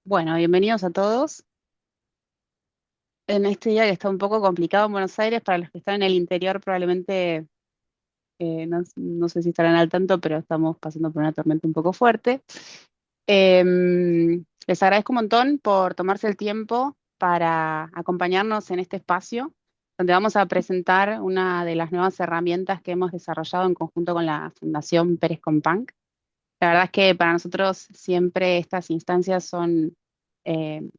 Bueno, bienvenidos a todos. En este día que está un poco complicado en Buenos Aires, para los que están en el interior probablemente no sé si estarán al tanto, pero estamos pasando por una tormenta un poco fuerte. Les agradezco un montón por tomarse el tiempo para acompañarnos en este espacio, donde vamos a presentar una de las nuevas herramientas que hemos desarrollado en conjunto con la Fundación Pérez Companc. La verdad es que para nosotros siempre estas instancias son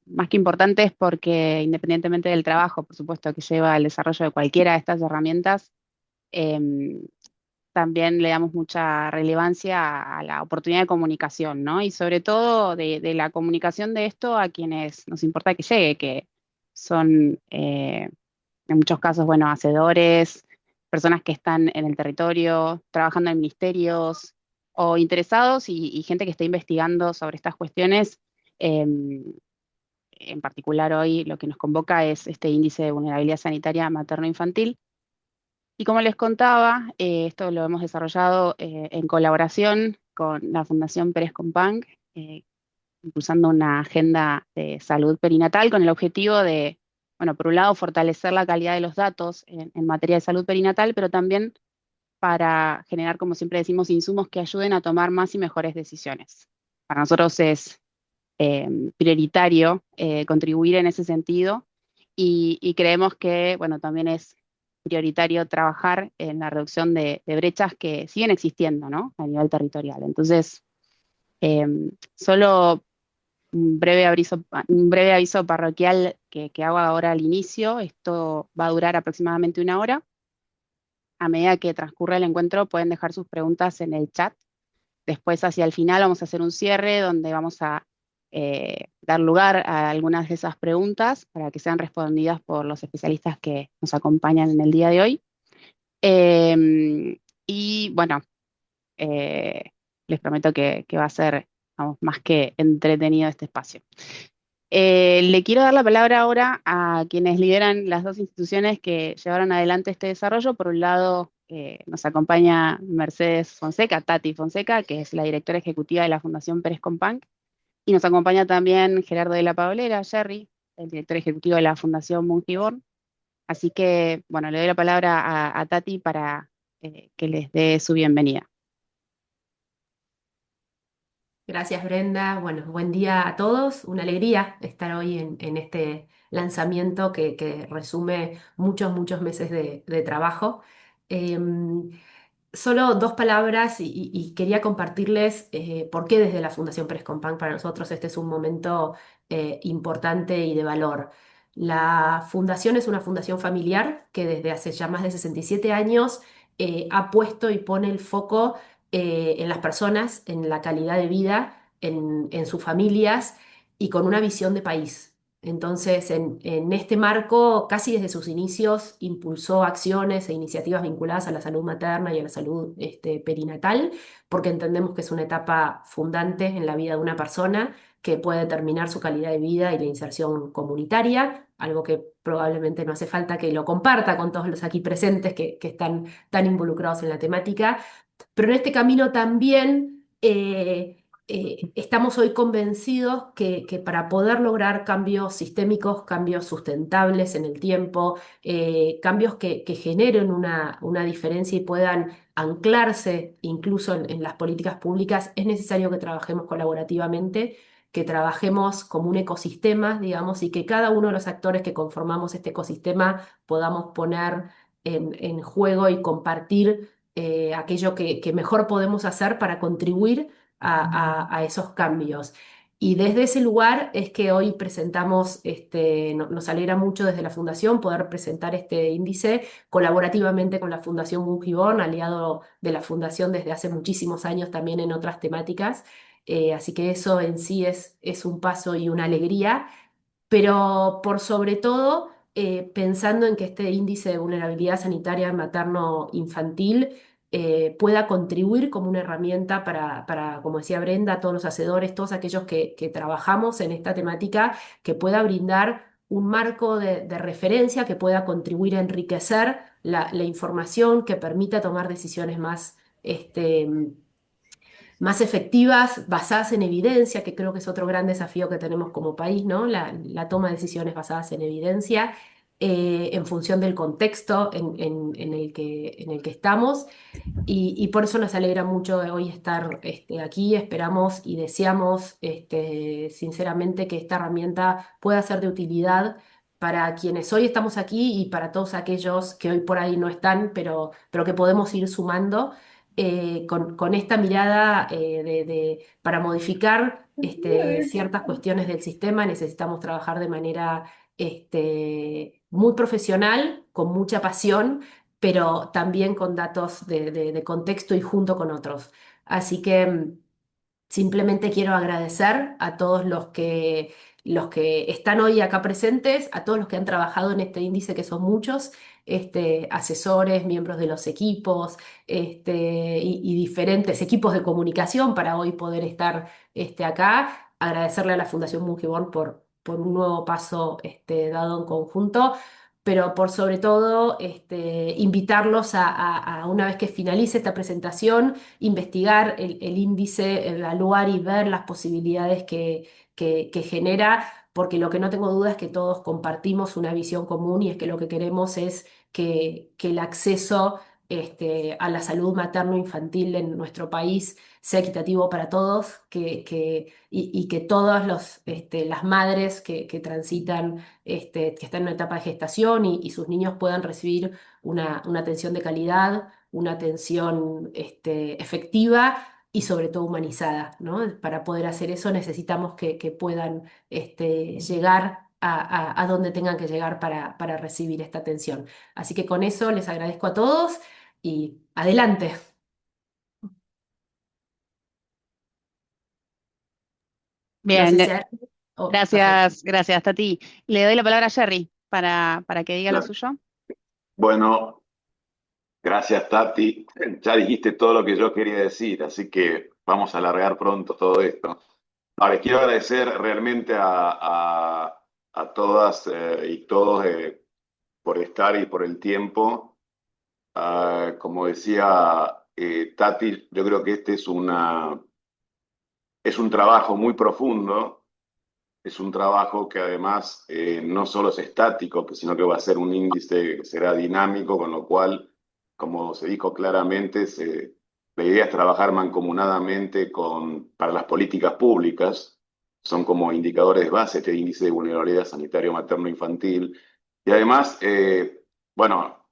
más que importantes porque independientemente del trabajo, por supuesto, que lleva al desarrollo de cualquiera de estas herramientas, em, también le damos mucha relevancia a la oportunidad de comunicación, ¿no? Y sobre todo de la comunicación de esto a quienes nos importa que llegue, que son en muchos casos, bueno, hacedores, personas que están en el territorio, trabajando en ministerios o interesados y gente que está investigando sobre estas cuestiones. Em, en particular hoy lo que nos convoca es este índice de vulnerabilidad sanitaria materno-infantil. Y como les contaba, esto lo hemos desarrollado en colaboración con la Fundación Pérez Companc, impulsando una agenda de salud perinatal con el objetivo de, bueno, por un lado, fortalecer la calidad de los datos en materia de salud perinatal, pero también para generar, como siempre decimos, insumos que ayuden a tomar más y mejores decisiones. Para nosotros es prioritario contribuir en ese sentido y creemos que, bueno, también es prioritario trabajar en la reducción de brechas que siguen existiendo, ¿no? A nivel territorial. Entonces, solo un breve aviso parroquial que hago ahora al inicio. Esto va a durar aproximadamente una hora. A medida que transcurre el encuentro, pueden dejar sus preguntas en el chat. Después, hacia el final, vamos a hacer un cierre donde vamos a dar lugar a algunas de esas preguntas para que sean respondidas por los especialistas que nos acompañan en el día de hoy. Y bueno, eh, les prometo que va a ser, vamos, más que entretenido este espacio. Le quiero dar la palabra ahora a quienes lideran las dos instituciones que llevaron adelante este desarrollo. Por un lado, nos acompaña Mercedes Fonseca, Tati Fonseca, que es la directora ejecutiva de la Fundación Pérez Companc, y nos acompaña también Gerardo de la Paulera, Jerry, el director ejecutivo de la Fundación Mongiborn. Así que, bueno, le doy la palabra a Tati para que les dé su bienvenida. Gracias, Brenda. Bueno, buen día a todos. Una alegría estar hoy en este lanzamiento que resume muchos meses de trabajo. Em, Solo dos palabras y quería compartirles por qué desde la Fundación Pérez Compán para nosotros este es un momento importante y de valor. La fundación es una fundación familiar que desde hace ya más de 67 años ha puesto y pone el foco en las personas, en la calidad de vida, en sus familias y con una visión de país. Entonces, en este marco, casi desde sus inicios, impulsó acciones e iniciativas vinculadas a la salud materna y a la salud perinatal, porque entendemos que es una etapa fundante en la vida de una persona que puede determinar su calidad de vida y la inserción comunitaria, algo que probablemente no hace falta que lo comparta con todos los aquí presentes que están tan involucrados en la temática, pero en este camino también estamos hoy convencidos que para poder lograr cambios sistémicos, cambios sustentables en el tiempo, cambios que generen una diferencia y puedan anclarse incluso en las políticas públicas, es necesario que trabajemos colaborativamente, que trabajemos como un ecosistema, digamos, y que cada uno de los actores que conformamos este ecosistema podamos poner en juego y compartir aquello que mejor podemos hacer para contribuir a esos cambios. Y desde ese lugar es que hoy presentamos, nos alegra mucho desde la Fundación poder presentar este índice colaborativamente con la Fundación Bungibón, aliado de la Fundación desde hace muchísimos años también en otras temáticas. Así que eso en sí es un paso y una alegría, pero por sobre todo pensando en que este índice de vulnerabilidad sanitaria materno-infantil pueda contribuir como una herramienta como decía Brenda, todos los hacedores, todos aquellos que trabajamos en esta temática, que pueda brindar un marco de referencia que pueda contribuir a enriquecer la información que permita tomar decisiones más más efectivas, basadas en evidencia, que creo que es otro gran desafío que tenemos como país, ¿no? La toma de decisiones basadas en evidencia, en función del contexto en el que estamos. Y por eso nos alegra mucho hoy estar aquí. Esperamos y deseamos sinceramente que esta herramienta pueda ser de utilidad para quienes hoy estamos aquí y para todos aquellos que hoy por ahí no están, pero que podemos ir sumando con esta mirada para modificar ciertas cuestiones del sistema. Necesitamos trabajar de manera muy profesional, con mucha pasión, pero también con datos de contexto y junto con otros. Así que simplemente quiero agradecer a todos los que están hoy acá presentes, a todos los que han trabajado en este índice, que son muchos, asesores, miembros de los equipos, y diferentes equipos de comunicación para hoy poder estar acá. Agradecerle a la Fundación Bungeborn por un nuevo paso dado en conjunto, pero por sobre todo invitarlos a, una vez que finalice esta presentación, investigar el índice, evaluar y ver las posibilidades que genera, porque lo que no tengo duda es que todos compartimos una visión común, y es que lo que queremos es que el acceso a la salud materno-infantil en nuestro país sea equitativo para todos, y que todas las madres que transitan, que están en una etapa de gestación, y sus niños puedan recibir una atención de calidad, una atención efectiva y sobre todo humanizada, ¿no? Para poder hacer eso necesitamos que puedan llegar a donde tengan que llegar para recibir esta atención. Así que con eso les agradezco a todos y adelante. No sé Bien, si hay... Oh, perfecto. gracias, Tati. Le doy la palabra a Jerry para que diga lo suyo. Bueno, gracias Tati. Ya dijiste todo lo que yo quería decir, así que vamos a alargar pronto todo esto. Ahora, quiero agradecer realmente a todas y todos por estar y por el tiempo. Como decía Tati, yo creo que este es un trabajo muy profundo, es un trabajo que además no solo es estático, sino que va a ser un índice que será dinámico, con lo cual, como se dijo claramente, la idea es trabajar mancomunadamente para las políticas públicas. Son como indicadores de base este índice de vulnerabilidad sanitario materno-infantil. Y además, bueno,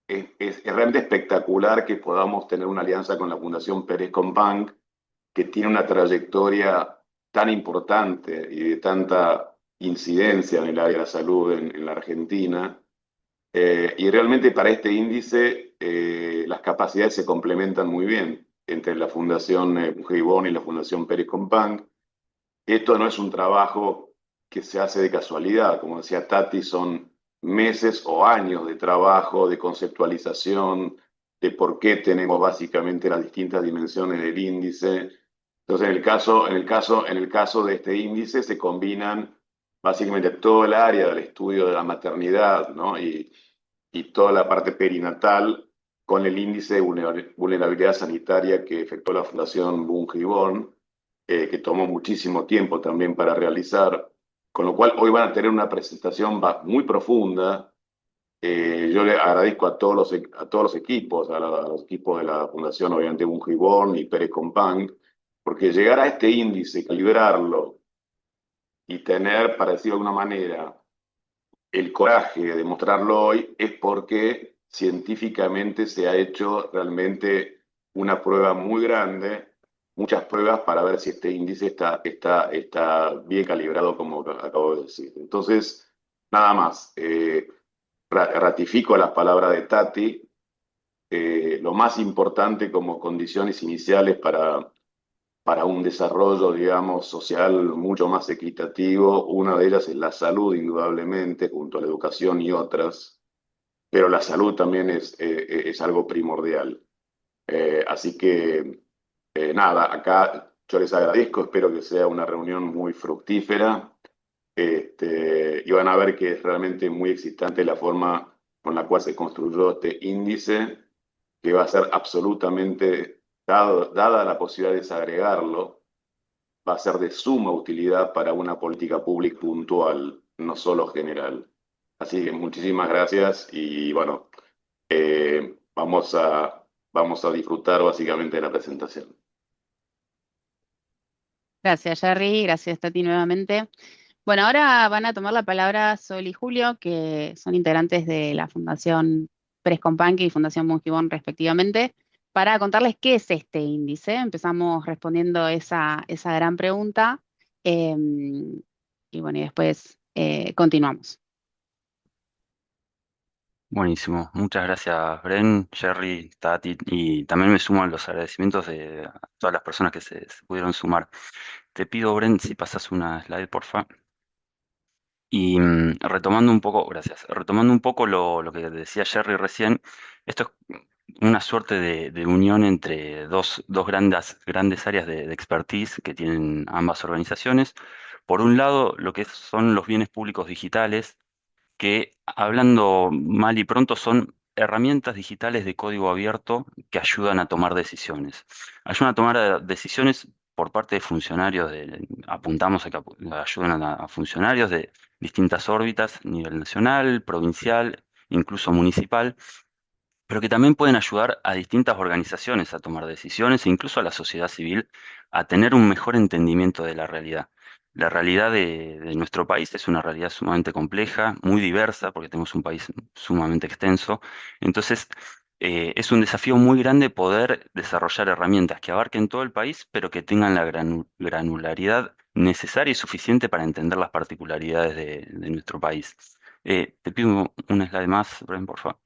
es realmente espectacular que podamos tener una alianza con la Fundación Pérez Companc, que tiene una trayectoria tan importante y de tanta incidencia en el área de la salud en la Argentina. Y realmente para este índice las capacidades se complementan muy bien entre la Fundación Gibón y la Fundación Pérez Companc. Esto no es un trabajo que se hace de casualidad, como decía Tati, son meses o años de trabajo, de conceptualización, de por qué tenemos básicamente las distintas dimensiones del índice. Entonces, en el caso de este índice se combinan básicamente todo el área del estudio de la maternidad, ¿no? Y toda la parte perinatal con el índice de vulnerabilidad sanitaria que efectuó la Fundación Bungeborn, que tomó muchísimo tiempo también para realizar, con lo cual hoy van a tener una presentación muy profunda. Yo le agradezco a todos los equipos, a los equipos de la Fundación, obviamente Bungeborn y Pérez Companc, porque llegar a este índice, calibrarlo y tener, para decirlo de alguna manera, el coraje de demostrarlo hoy es porque científicamente se ha hecho realmente una prueba muy grande, muchas pruebas para ver si este índice está bien calibrado, como acabo de decir. Entonces, nada más. Ratifico las palabras de Tati. Lo más importante como condiciones iniciales para un desarrollo, digamos, social mucho más equitativo. Una de ellas es la salud, indudablemente, junto a la educación y otras, pero la salud también es algo primordial. Así que, nada, acá yo les agradezco, espero que sea una reunión muy fructífera, y van a ver que es realmente muy excitante la forma con la cual se construyó este índice, que va a ser absolutamente dada la posibilidad de desagregarlo, va a ser de suma utilidad para una política pública puntual, no solo general. Así que muchísimas gracias y bueno, vamos a disfrutar básicamente de la presentación. Gracias, Jerry. Gracias, Tati, nuevamente. Bueno, ahora van a tomar la palabra Sol y Julio, que son integrantes de la Fundación Pérez Companque y Fundación Mungibón, respectivamente, para contarles qué es este índice. Empezamos respondiendo esa gran pregunta. Y bueno, y después continuamos. Buenísimo, muchas gracias Bren, Jerry, Tati, y también me sumo a los agradecimientos de a todas las personas que se pudieron sumar. Te pido, Bren, si pasas una slide, porfa. Y retomando un poco, gracias, retomando un poco lo que decía Jerry recién, esto es una suerte de unión entre dos grandes áreas de expertise que tienen ambas organizaciones. Por un lado, lo que son los bienes públicos digitales, que hablando mal y pronto son herramientas digitales de código abierto que ayudan a tomar decisiones. Ayudan a tomar decisiones por parte de funcionarios, apuntamos a que ayudan a funcionarios de distintas órbitas, nivel nacional, provincial, incluso municipal, pero que también pueden ayudar a distintas organizaciones a tomar decisiones e incluso a la sociedad civil a tener un mejor entendimiento de la realidad. La realidad de nuestro país es una realidad sumamente compleja, muy diversa, porque tenemos un país sumamente extenso. Entonces, es un desafío muy grande poder desarrollar herramientas que abarquen todo el país, pero que tengan la granularidad necesaria y suficiente para entender las particularidades de nuestro país. Te pido una slide más, Bren, por favor.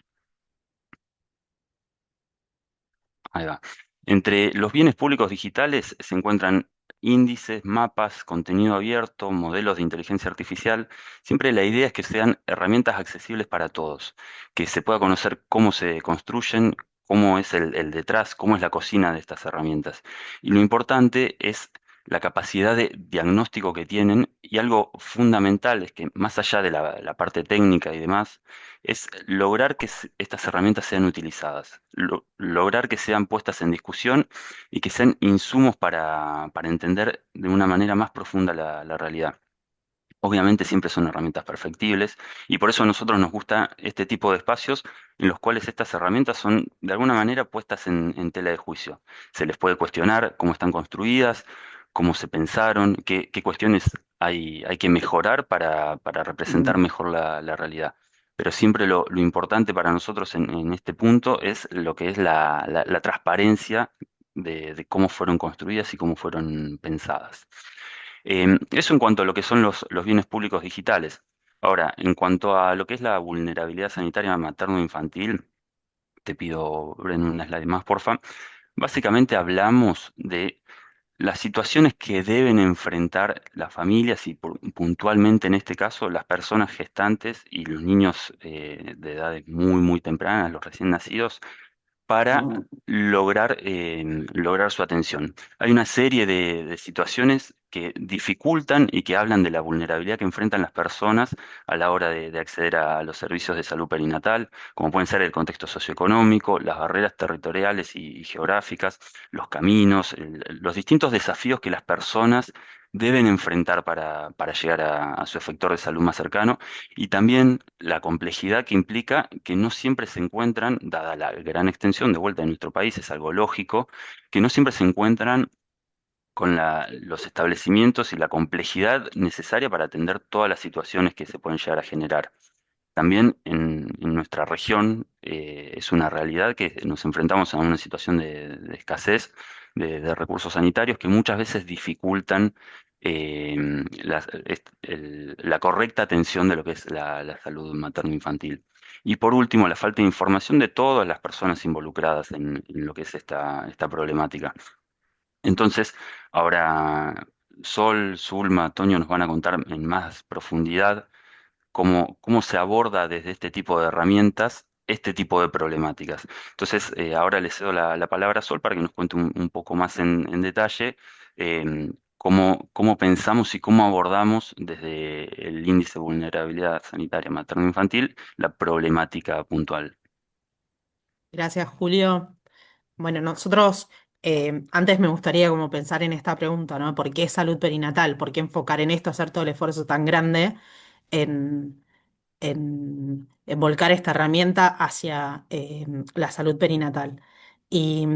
Ahí va. Entre los bienes públicos digitales se encuentran índices, mapas, contenido abierto, modelos de inteligencia artificial. Siempre la idea es que sean herramientas accesibles para todos, que se pueda conocer cómo se construyen, cómo es el detrás, cómo es la cocina de estas herramientas. Y lo importante es la capacidad de diagnóstico que tienen y algo fundamental es que más allá de la parte técnica y demás, es lograr que estas herramientas sean utilizadas, lograr que sean puestas en discusión y que sean insumos para entender de una manera más profunda la realidad. Obviamente siempre son herramientas perfectibles y por eso a nosotros nos gusta este tipo de espacios en los cuales estas herramientas son de alguna manera puestas en tela de juicio. Se les puede cuestionar cómo están construidas, cómo se pensaron, qué cuestiones hay que mejorar para representar mejor la realidad. Pero siempre lo importante para nosotros en este punto es lo que es la transparencia de cómo fueron construidas y cómo fueron pensadas. Eso en cuanto a lo que son los bienes públicos digitales. Ahora, en cuanto a lo que es la vulnerabilidad sanitaria materno-infantil, te pido, Bren, una slide más, porfa. Básicamente hablamos de las situaciones que deben enfrentar las familias y puntualmente en este caso las personas gestantes y los niños de edades muy tempranas, los recién nacidos, para lograr su atención. Hay una serie de situaciones que dificultan y que hablan de la vulnerabilidad que enfrentan las personas a la hora de acceder a los servicios de salud perinatal, como pueden ser el contexto socioeconómico, las barreras territoriales y geográficas, los caminos, los distintos desafíos que las personas deben enfrentar para llegar a su efector de salud más cercano y también la complejidad que implica que no siempre se encuentran, dada la gran extensión de vuelta de nuestro país, es algo lógico, que no siempre se encuentran con los establecimientos y la complejidad necesaria para atender todas las situaciones que se pueden llegar a generar. También en nuestra región es una realidad que nos enfrentamos a una situación de escasez de recursos sanitarios que muchas veces dificultan eh, la correcta atención de lo que es la salud materno-infantil. Y por último, la falta de información de todas las personas involucradas en lo que es esta problemática. Entonces, ahora Sol, Zulma, Toño nos van a contar en más profundidad cómo se aborda desde este tipo de herramientas este tipo de problemáticas. Entonces, ahora le cedo la palabra a Sol para que nos cuente un poco más en detalle cómo pensamos y cómo abordamos desde el índice de vulnerabilidad sanitaria materno-infantil la problemática puntual. Gracias, Julio. Bueno, nosotros Antes me gustaría como pensar en esta pregunta, ¿no? ¿Por qué salud perinatal? ¿Por qué enfocar en esto, hacer todo el esfuerzo tan grande en, en volcar esta herramienta hacia la salud perinatal? Y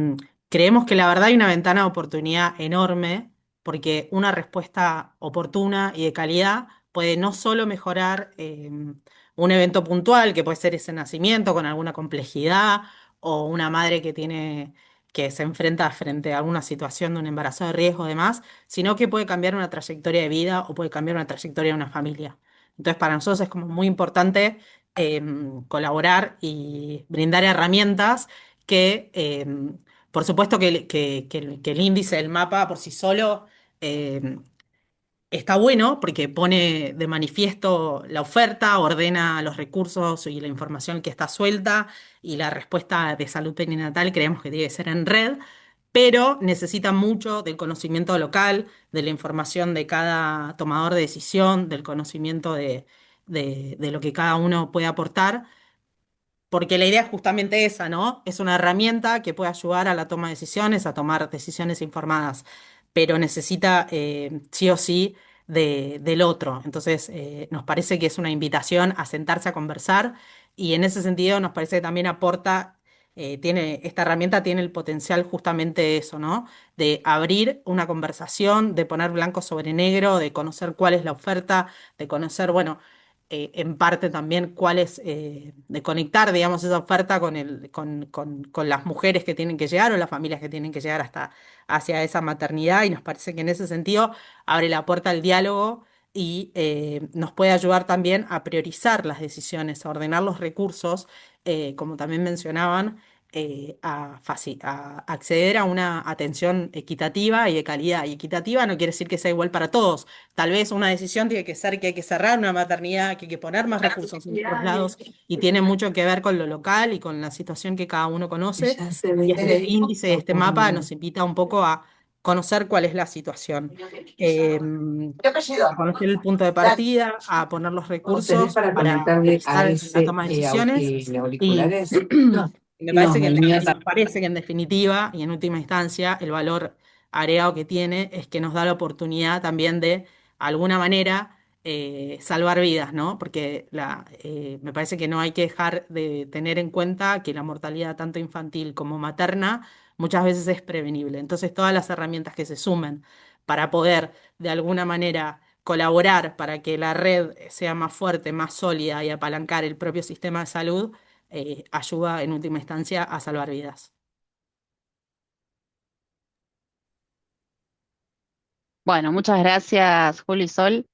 creemos que la verdad hay una ventana de oportunidad enorme porque una respuesta oportuna y de calidad puede no solo mejorar un evento puntual, que puede ser ese nacimiento con alguna complejidad o una madre que se enfrenta frente a alguna situación de un embarazo de riesgo y demás, sino que puede cambiar una trayectoria de vida o puede cambiar una trayectoria de una familia. Entonces, para nosotros es como muy importante colaborar y brindar herramientas que, por supuesto que el índice del mapa por sí solo em, está bueno porque pone de manifiesto la oferta, ordena los recursos y la información que está suelta y la respuesta de salud perinatal creemos que debe ser en red, pero necesita mucho del conocimiento local, de la información de cada tomador de decisión, del conocimiento de lo que cada uno puede aportar porque la idea es justamente esa, ¿no? Es una herramienta que puede ayudar a la toma de decisiones, a tomar decisiones informadas, pero necesita sí o sí del otro. Entonces, nos parece que es una invitación a sentarse a conversar y en ese sentido nos parece que también aporta, esta herramienta tiene el potencial justamente de eso, ¿no? De abrir una conversación, de poner blanco sobre negro, de conocer cuál es la oferta, de conocer, bueno, en parte también cuál es, de conectar, digamos, esa oferta con las mujeres que tienen que llegar o las familias que tienen que llegar hasta hacia esa maternidad y nos parece que en ese sentido abre la puerta al diálogo y nos puede ayudar también a priorizar las decisiones, a ordenar los recursos, como también mencionaban, a acceder a una atención equitativa y de calidad. Y equitativa no quiere decir que sea igual para todos. Tal vez una decisión tiene que ser que hay que cerrar una maternidad, que hay que poner más recursos en otros lados y tiene mucho que ver con lo local y con la situación que cada uno conoce. Y este índice, este mapa nos invita un poco a conocer cuál es la situación, a conocer el punto de partida, a poner los recursos para priorizar en la toma de decisiones y me parece que en definitiva y en última instancia el valor agregado que tiene es que nos da la oportunidad también de alguna manera salvar vidas, ¿no? Porque me parece que no hay que dejar de tener en cuenta que la mortalidad tanto infantil como materna muchas veces es prevenible. Entonces todas las herramientas que se sumen para poder de alguna manera colaborar para que la red sea más fuerte, más sólida y apalancar el propio sistema de salud, ayuda en última instancia a salvar vidas. Bueno, muchas gracias, Juli y Sol.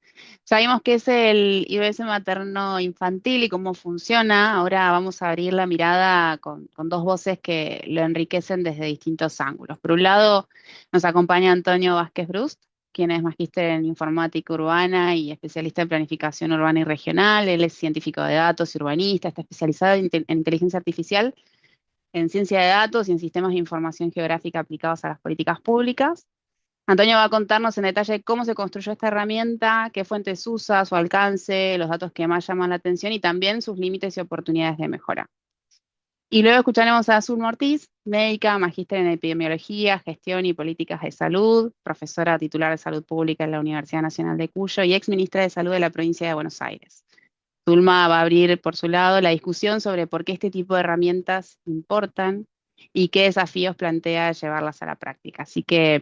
Sabemos qué es el IBS materno infantil y cómo funciona. Ahora vamos a abrir la mirada con dos voces que lo enriquecen desde distintos ángulos. Por un lado, nos acompaña Antonio Vázquez Brust, quien es magíster en informática urbana y especialista en planificación urbana y regional. Él es científico de datos y urbanista, está especializado en inteligencia artificial, en ciencia de datos y en sistemas de información geográfica aplicados a las políticas públicas. Antonio va a contarnos en detalle cómo se construyó esta herramienta, qué fuentes usa, su alcance, los datos que más llaman la atención y también sus límites y oportunidades de mejora. Y luego escucharemos a Azul Ortiz, médica, magíster en epidemiología, gestión y políticas de salud, profesora titular de salud pública en la Universidad Nacional de Cuyo y ex ministra de Salud de la provincia de Buenos Aires. Zulma va a abrir por su lado la discusión sobre por qué este tipo de herramientas importan y qué desafíos plantea llevarlas a la práctica. Así que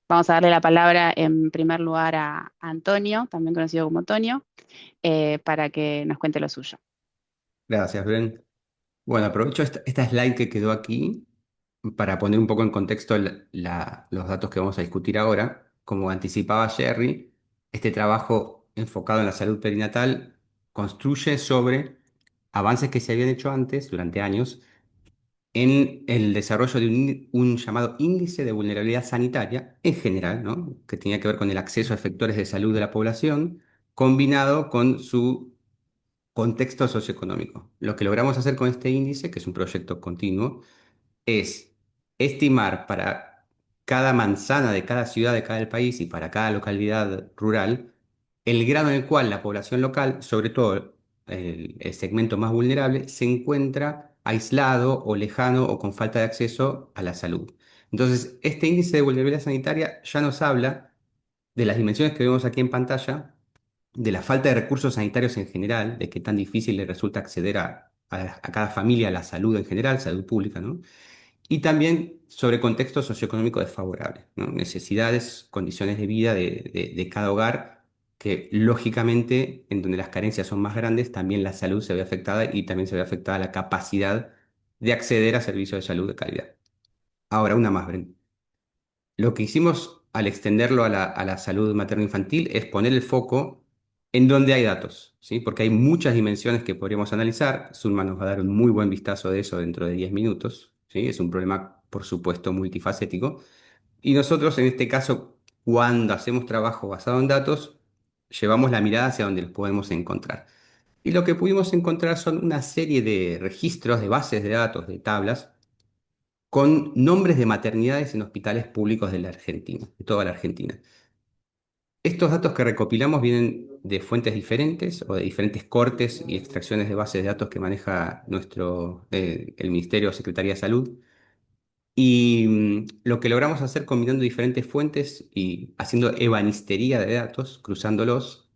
vamos a darle la palabra en primer lugar a Antonio, también conocido como Tonio, para que nos cuente lo suyo. Gracias, Bren. Bueno, aprovecho esta slide que quedó aquí para poner un poco en contexto los datos que vamos a discutir ahora. Como anticipaba Jerry, este trabajo enfocado en la salud perinatal construye sobre avances que se habían hecho antes, durante años, en el desarrollo de un llamado índice de vulnerabilidad sanitaria en general, ¿no? Que tenía que ver con el acceso a efectores de salud de la población, combinado con su contexto socioeconómico. Lo que logramos hacer con este índice, que es un proyecto continuo, es estimar para cada manzana de cada ciudad de cada país y para cada localidad rural el grado en el cual la población local, sobre todo el segmento más vulnerable, se encuentra aislado o lejano o con falta de acceso a la salud. Entonces, este índice de vulnerabilidad sanitaria ya nos habla de las dimensiones que vemos aquí en pantalla, de la falta de recursos sanitarios en general, de qué tan difícil le resulta acceder a cada familia a la salud en general, salud pública, ¿no? Y también sobre contexto socioeconómico desfavorable, ¿no? Necesidades, condiciones de vida de cada hogar, que lógicamente en donde las carencias son más grandes, también la salud se ve afectada y también se ve afectada la capacidad de acceder a servicios de salud de calidad. Ahora, una más, Bren. Lo que hicimos al extenderlo a la salud materno-infantil es poner el foco en donde hay datos, ¿sí? Porque hay muchas dimensiones que podríamos analizar. Zulma nos va a dar un muy buen vistazo de eso dentro de 10 minutos, ¿sí? Es un problema, por supuesto, multifacético. Y nosotros, en este caso, cuando hacemos trabajo basado en datos, llevamos la mirada hacia donde los podemos encontrar. Y lo que pudimos encontrar son una serie de registros, de bases de datos, de tablas, con nombres de maternidades en hospitales públicos de la Argentina, de toda la Argentina. Estos datos que recopilamos vienen de fuentes diferentes o de diferentes cortes y extracciones de bases de datos que maneja el Ministerio o Secretaría de Salud. Y lo que logramos hacer combinando diferentes fuentes y haciendo ebanistería de datos, cruzándolos,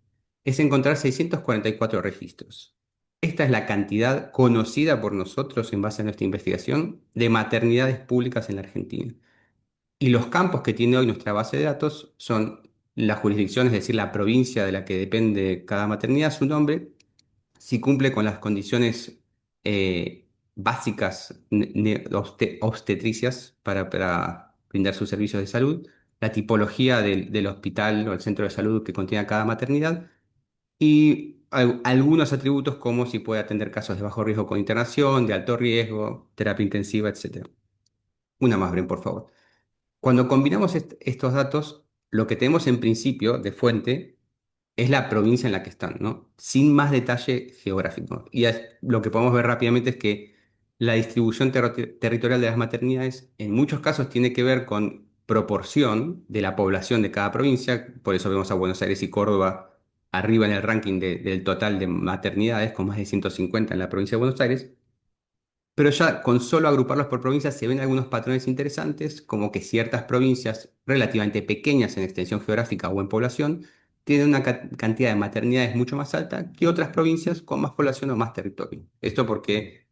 es encontrar 644 registros. Esta es la cantidad conocida por nosotros en base a nuestra investigación de maternidades públicas en la Argentina. Y los campos que tiene hoy nuestra base de datos son la jurisdicción, es decir, la provincia de la que depende cada maternidad, su nombre, si cumple con las condiciones básicas obstetricias para brindar sus servicios de salud, la tipología del hospital o el centro de salud que contiene cada maternidad y algunos atributos como si puede atender casos de bajo riesgo con internación, de alto riesgo, terapia intensiva, etc. Una más, Bren, por favor. Cuando combinamos estos datos, lo que tenemos en principio de fuente es la provincia en la que están, ¿no? Sin más detalle geográfico. Y lo que podemos ver rápidamente es que la distribución territorial de las maternidades en muchos casos tiene que ver con proporción de la población de cada provincia, por eso vemos a Buenos Aires y Córdoba arriba en el ranking del total de maternidades, con más de 150 en la provincia de Buenos Aires. Pero ya con solo agruparlos por provincias se ven algunos patrones interesantes, como que ciertas provincias relativamente pequeñas en extensión geográfica o en población tienen una cantidad de maternidades mucho más alta que otras provincias con más población o más territorio. Esto porque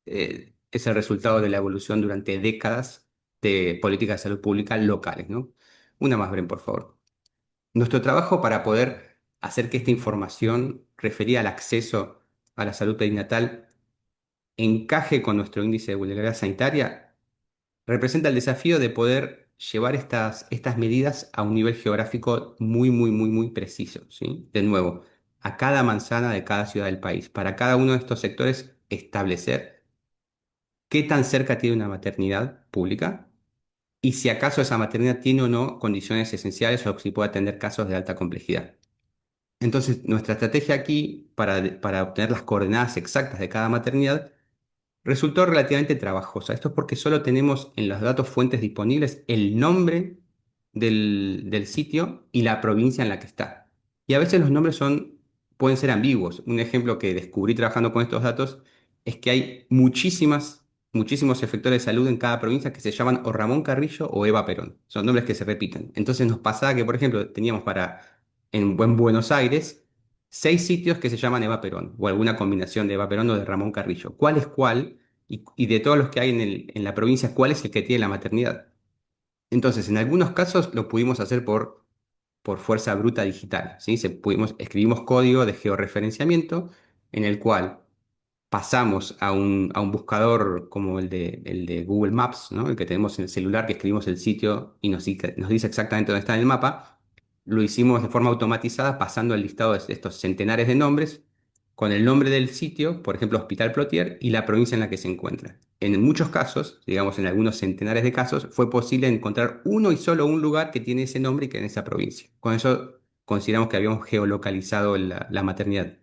es el resultado de la evolución durante décadas de políticas de salud pública locales, ¿no? Una más, Bren, por favor. Nuestro trabajo para poder hacer que esta información referida al acceso a la salud perinatal encaje con nuestro índice de vulnerabilidad sanitaria, representa el desafío de poder llevar estas medidas a un nivel geográfico muy, muy, muy, muy preciso, ¿sí? De nuevo, a cada manzana de cada ciudad del país, para cada uno de estos sectores establecer qué tan cerca tiene una maternidad pública y si acaso esa maternidad tiene o no condiciones esenciales o si puede atender casos de alta complejidad. Entonces, nuestra estrategia aquí para obtener las coordenadas exactas de cada maternidad resultó relativamente trabajosa. Esto es porque solo tenemos en los datos fuentes disponibles el nombre del sitio y la provincia en la que está. Y a veces los nombres pueden ser ambiguos. Un ejemplo que descubrí trabajando con estos datos es que hay muchísimos efectores de salud en cada provincia que se llaman o Ramón Carrillo o Eva Perón. Son nombres que se repiten. Entonces nos pasaba que, por ejemplo, teníamos en buen Buenos Aires 6 sitios que se llaman Eva Perón o alguna combinación de Eva Perón o de Ramón Carrillo. ¿Cuál es cuál? Y de todos los que hay en la provincia, ¿cuál es el que tiene la maternidad? Entonces, en algunos casos lo pudimos hacer por fuerza bruta digital, ¿sí? Escribimos código de georreferenciamiento en el cual pasamos a un buscador como el de Google Maps, ¿no? El que tenemos en el celular, que escribimos el sitio y nos dice exactamente dónde está en el mapa. Lo hicimos de forma automatizada pasando el listado de estos centenares de nombres con el nombre del sitio, por ejemplo, Hospital Plotier, y la provincia en la que se encuentra. En muchos casos, digamos en algunos centenares de casos, fue posible encontrar uno y solo un lugar que tiene ese nombre y que en esa provincia. Con eso consideramos que habíamos geolocalizado la maternidad.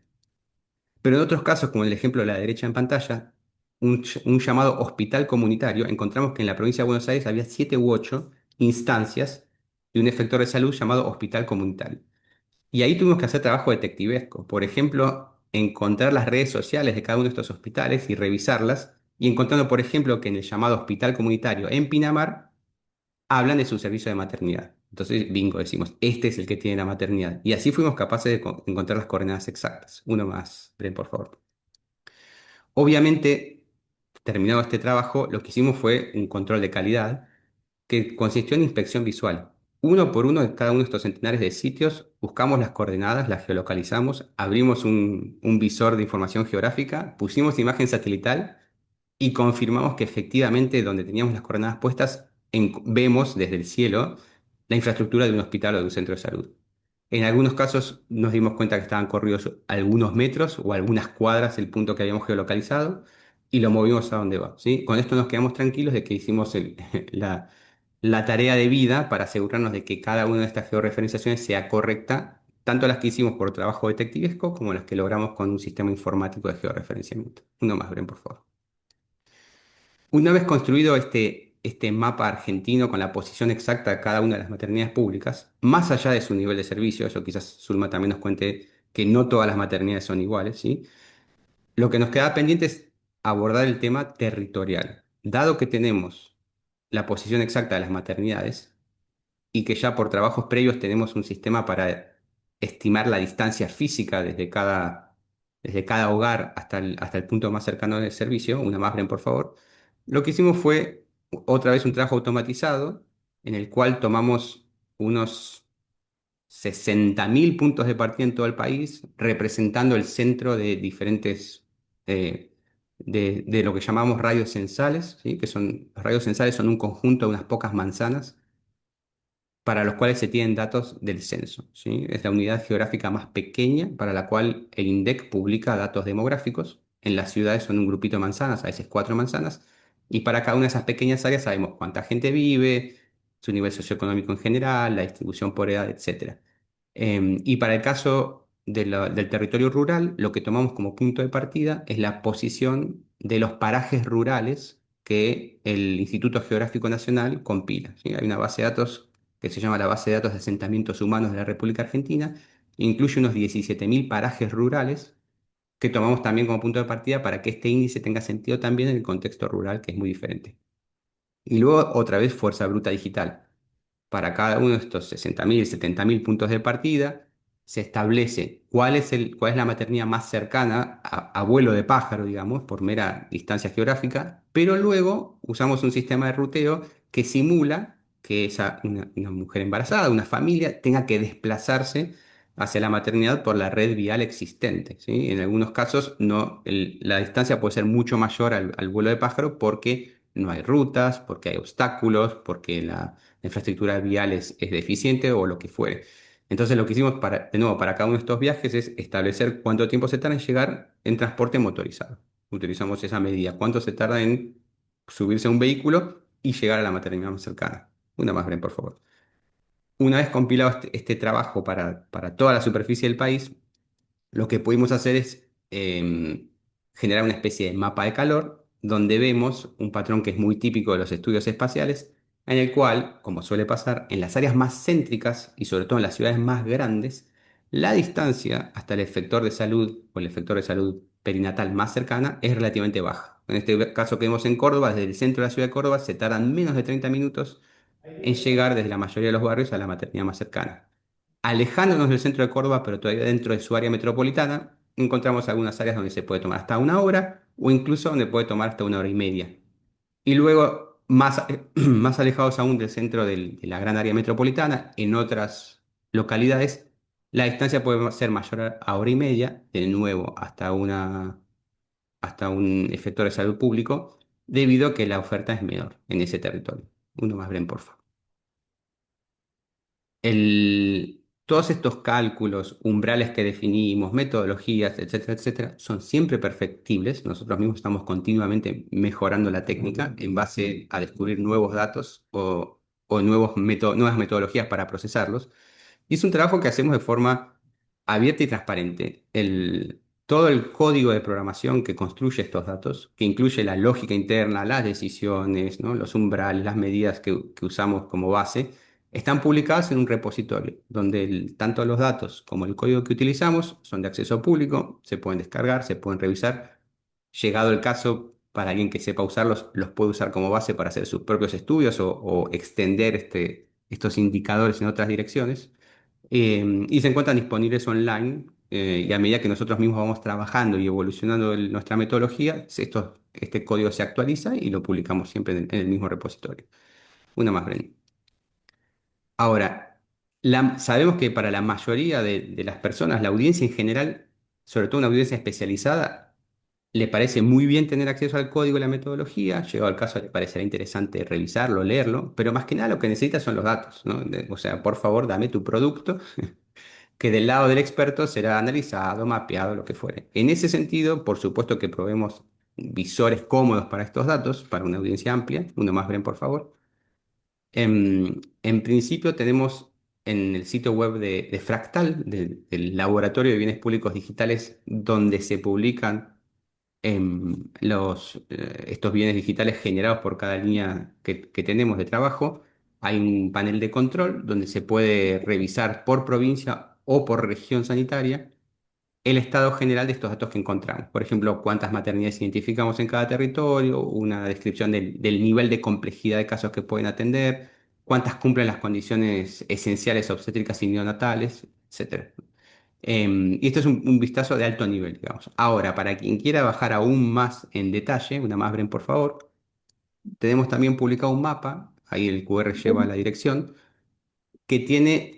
Pero en otros casos, como el ejemplo de la derecha en pantalla, un llamado hospital comunitario, encontramos que en la provincia de Buenos Aires había 7 u 8 instancias de un efector de salud llamado hospital comunitario. Y ahí tuvimos que hacer trabajo detectivesco. Por ejemplo, encontrar las redes sociales de cada uno de estos hospitales y revisarlas. Y encontrando, por ejemplo, que en el llamado hospital comunitario en Pinamar hablan de su servicio de maternidad. Entonces, bingo, decimos, este es el que tiene la maternidad. Y así fuimos capaces de encontrar las coordenadas exactas. Uno más, Bren, por favor. Obviamente, terminado este trabajo, lo que hicimos fue un control de calidad que consistió en inspección visual. Uno por uno de cada uno de estos centenares de sitios, buscamos las coordenadas, las geolocalizamos, abrimos un visor de información geográfica, pusimos imagen satelital y confirmamos que efectivamente donde teníamos las coordenadas puestas, vemos desde el cielo la infraestructura de un hospital o de un centro de salud. En algunos casos nos dimos cuenta que estaban corridos algunos metros o algunas cuadras el punto que habíamos geolocalizado y lo movimos a donde va, ¿sí? Con esto nos quedamos tranquilos de que hicimos la tarea de vida para asegurarnos de que cada una de estas georreferenciaciones sea correcta, tanto las que hicimos por trabajo detectivesco como las que logramos con un sistema informático de georreferenciamiento. Uno más, Bren, por favor. Una vez construido este mapa argentino con la posición exacta de cada una de las maternidades públicas, más allá de su nivel de servicio, eso quizás Zulma también nos cuente que no todas las maternidades son iguales, ¿sí? Lo que nos queda pendiente es abordar el tema territorial. Dado que tenemos la posición exacta de las maternidades y que ya por trabajos previos tenemos un sistema para estimar la distancia física desde cada hogar hasta el punto más cercano del servicio, una más, Bren, por favor. Lo que hicimos fue otra vez un trabajo automatizado en el cual tomamos unos 60.000 puntos de partida en todo el país, representando el centro de diferentes, de lo que llamamos radios censales, ¿sí? Los radios censales son un conjunto de unas pocas manzanas para los cuales se tienen datos del censo, ¿sí? Es la unidad geográfica más pequeña para la cual el INDEC publica datos demográficos. En las ciudades son un grupito de manzanas, a veces 4 manzanas, y para cada una de esas pequeñas áreas sabemos cuánta gente vive, su nivel socioeconómico en general, la distribución por edad, etcétera. Y para el caso del territorio rural, lo que tomamos como punto de partida es la posición de los parajes rurales que el Instituto Geográfico Nacional compila, ¿sí? Hay una base de datos que se llama la Base de Datos de Asentamientos Humanos de la República Argentina, incluye unos 17.000 parajes rurales que tomamos también como punto de partida para que este índice tenga sentido también en el contexto rural, que es muy diferente. Y luego, otra vez, fuerza bruta digital. Para cada uno de estos 60.000, 70.000 puntos de partida, se establece cuál es la maternidad más cercana a vuelo de pájaro, digamos, por mera distancia geográfica, pero luego usamos un sistema de ruteo que simula que una mujer embarazada, una familia, tenga que desplazarse hacia la maternidad por la red vial existente, ¿sí? En algunos casos la distancia puede ser mucho mayor al vuelo de pájaro porque no hay rutas, porque hay obstáculos, porque la infraestructura vial es deficiente o lo que fuere. Entonces lo que hicimos de nuevo, para cada uno de estos viajes es establecer cuánto tiempo se tarda en llegar en transporte motorizado. Utilizamos esa medida, cuánto se tarda en subirse a un vehículo y llegar a la maternidad más cercana. Una más, Bren, por favor. Una vez compilado este trabajo para toda la superficie del país, lo que pudimos hacer es generar una especie de mapa de calor donde vemos un patrón que es muy típico de los estudios espaciales, en el cual, como suele pasar, en las áreas más céntricas y sobre todo en las ciudades más grandes, la distancia hasta el efector de salud o el efector de salud perinatal más cercana es relativamente baja. En este caso que vemos en Córdoba, desde el centro de la ciudad de Córdoba, se tardan menos de 30 minutos en llegar desde la mayoría de los barrios a la maternidad más cercana. Alejándonos del centro de Córdoba, pero todavía dentro de su área metropolitana, encontramos algunas áreas donde se puede tomar hasta 1 hora o incluso donde puede tomar hasta 1 hora y media. Y luego, más alejados aún del centro de la gran área metropolitana, en otras localidades, la distancia puede ser mayor a 1 hora y media, de nuevo hasta un efector de salud público, debido a que la oferta es menor en ese territorio. Uno más, Bren, por favor. Todos estos cálculos, umbrales que definimos, metodologías, etcétera, etcétera, son siempre perfectibles. Nosotros mismos estamos continuamente mejorando la técnica en base a descubrir nuevos datos o nuevas metodologías para procesarlos. Y es un trabajo que hacemos de forma abierta y transparente. Todo el código de programación que construye estos datos, que incluye la lógica interna, las decisiones, ¿no? Los umbrales, las medidas que usamos como base, están publicadas en un repositorio, donde tanto los datos como el código que utilizamos son de acceso público, se pueden descargar, se pueden revisar. Llegado el caso, para alguien que sepa usarlos, los puede usar como base para hacer sus propios estudios o extender estos indicadores en otras direcciones. Y se encuentran disponibles online y a medida que nosotros mismos vamos trabajando y evolucionando nuestra metodología, este código se actualiza y lo publicamos siempre en el mismo repositorio. Una más, Bren. Ahora, sabemos que para la mayoría de las personas, la audiencia en general, sobre todo una audiencia especializada, le parece muy bien tener acceso al código y la metodología. Llegado al caso, le parecerá interesante revisarlo, leerlo, pero más que nada lo que necesita son los datos, ¿no? O sea, por favor, dame tu producto, que del lado del experto será analizado, mapeado, lo que fuere. En ese sentido, por supuesto que probemos visores cómodos para estos datos, para una audiencia amplia. Uno más, Bren, por favor. En principio tenemos en el sitio web de Fractal, del Laboratorio de Bienes Públicos Digitales, donde se publican estos bienes digitales generados por cada línea que tenemos de trabajo. Hay un panel de control donde se puede revisar por provincia o por región sanitaria el estado general de estos datos que encontramos. Por ejemplo, cuántas maternidades identificamos en cada territorio, una descripción del nivel de complejidad de casos que pueden atender, cuántas cumplen las condiciones esenciales obstétricas y neonatales, etcétera. Y esto es un vistazo de alto nivel, digamos. Ahora, para quien quiera bajar aún más en detalle, una más, Bren, por favor, tenemos también publicado un mapa, ahí el QR lleva a la dirección, que tiene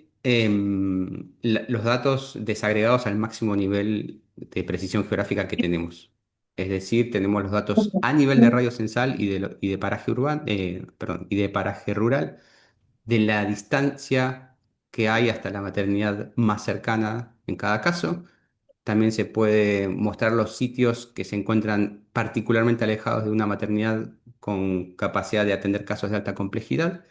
los datos desagregados al máximo nivel de precisión geográfica que tenemos. Es decir, tenemos los datos a nivel de radio censal y de paraje urbano, perdón, y de paraje rural, de la distancia que hay hasta la maternidad más cercana en cada caso. También se puede mostrar los sitios que se encuentran particularmente alejados de una maternidad con capacidad de atender casos de alta complejidad.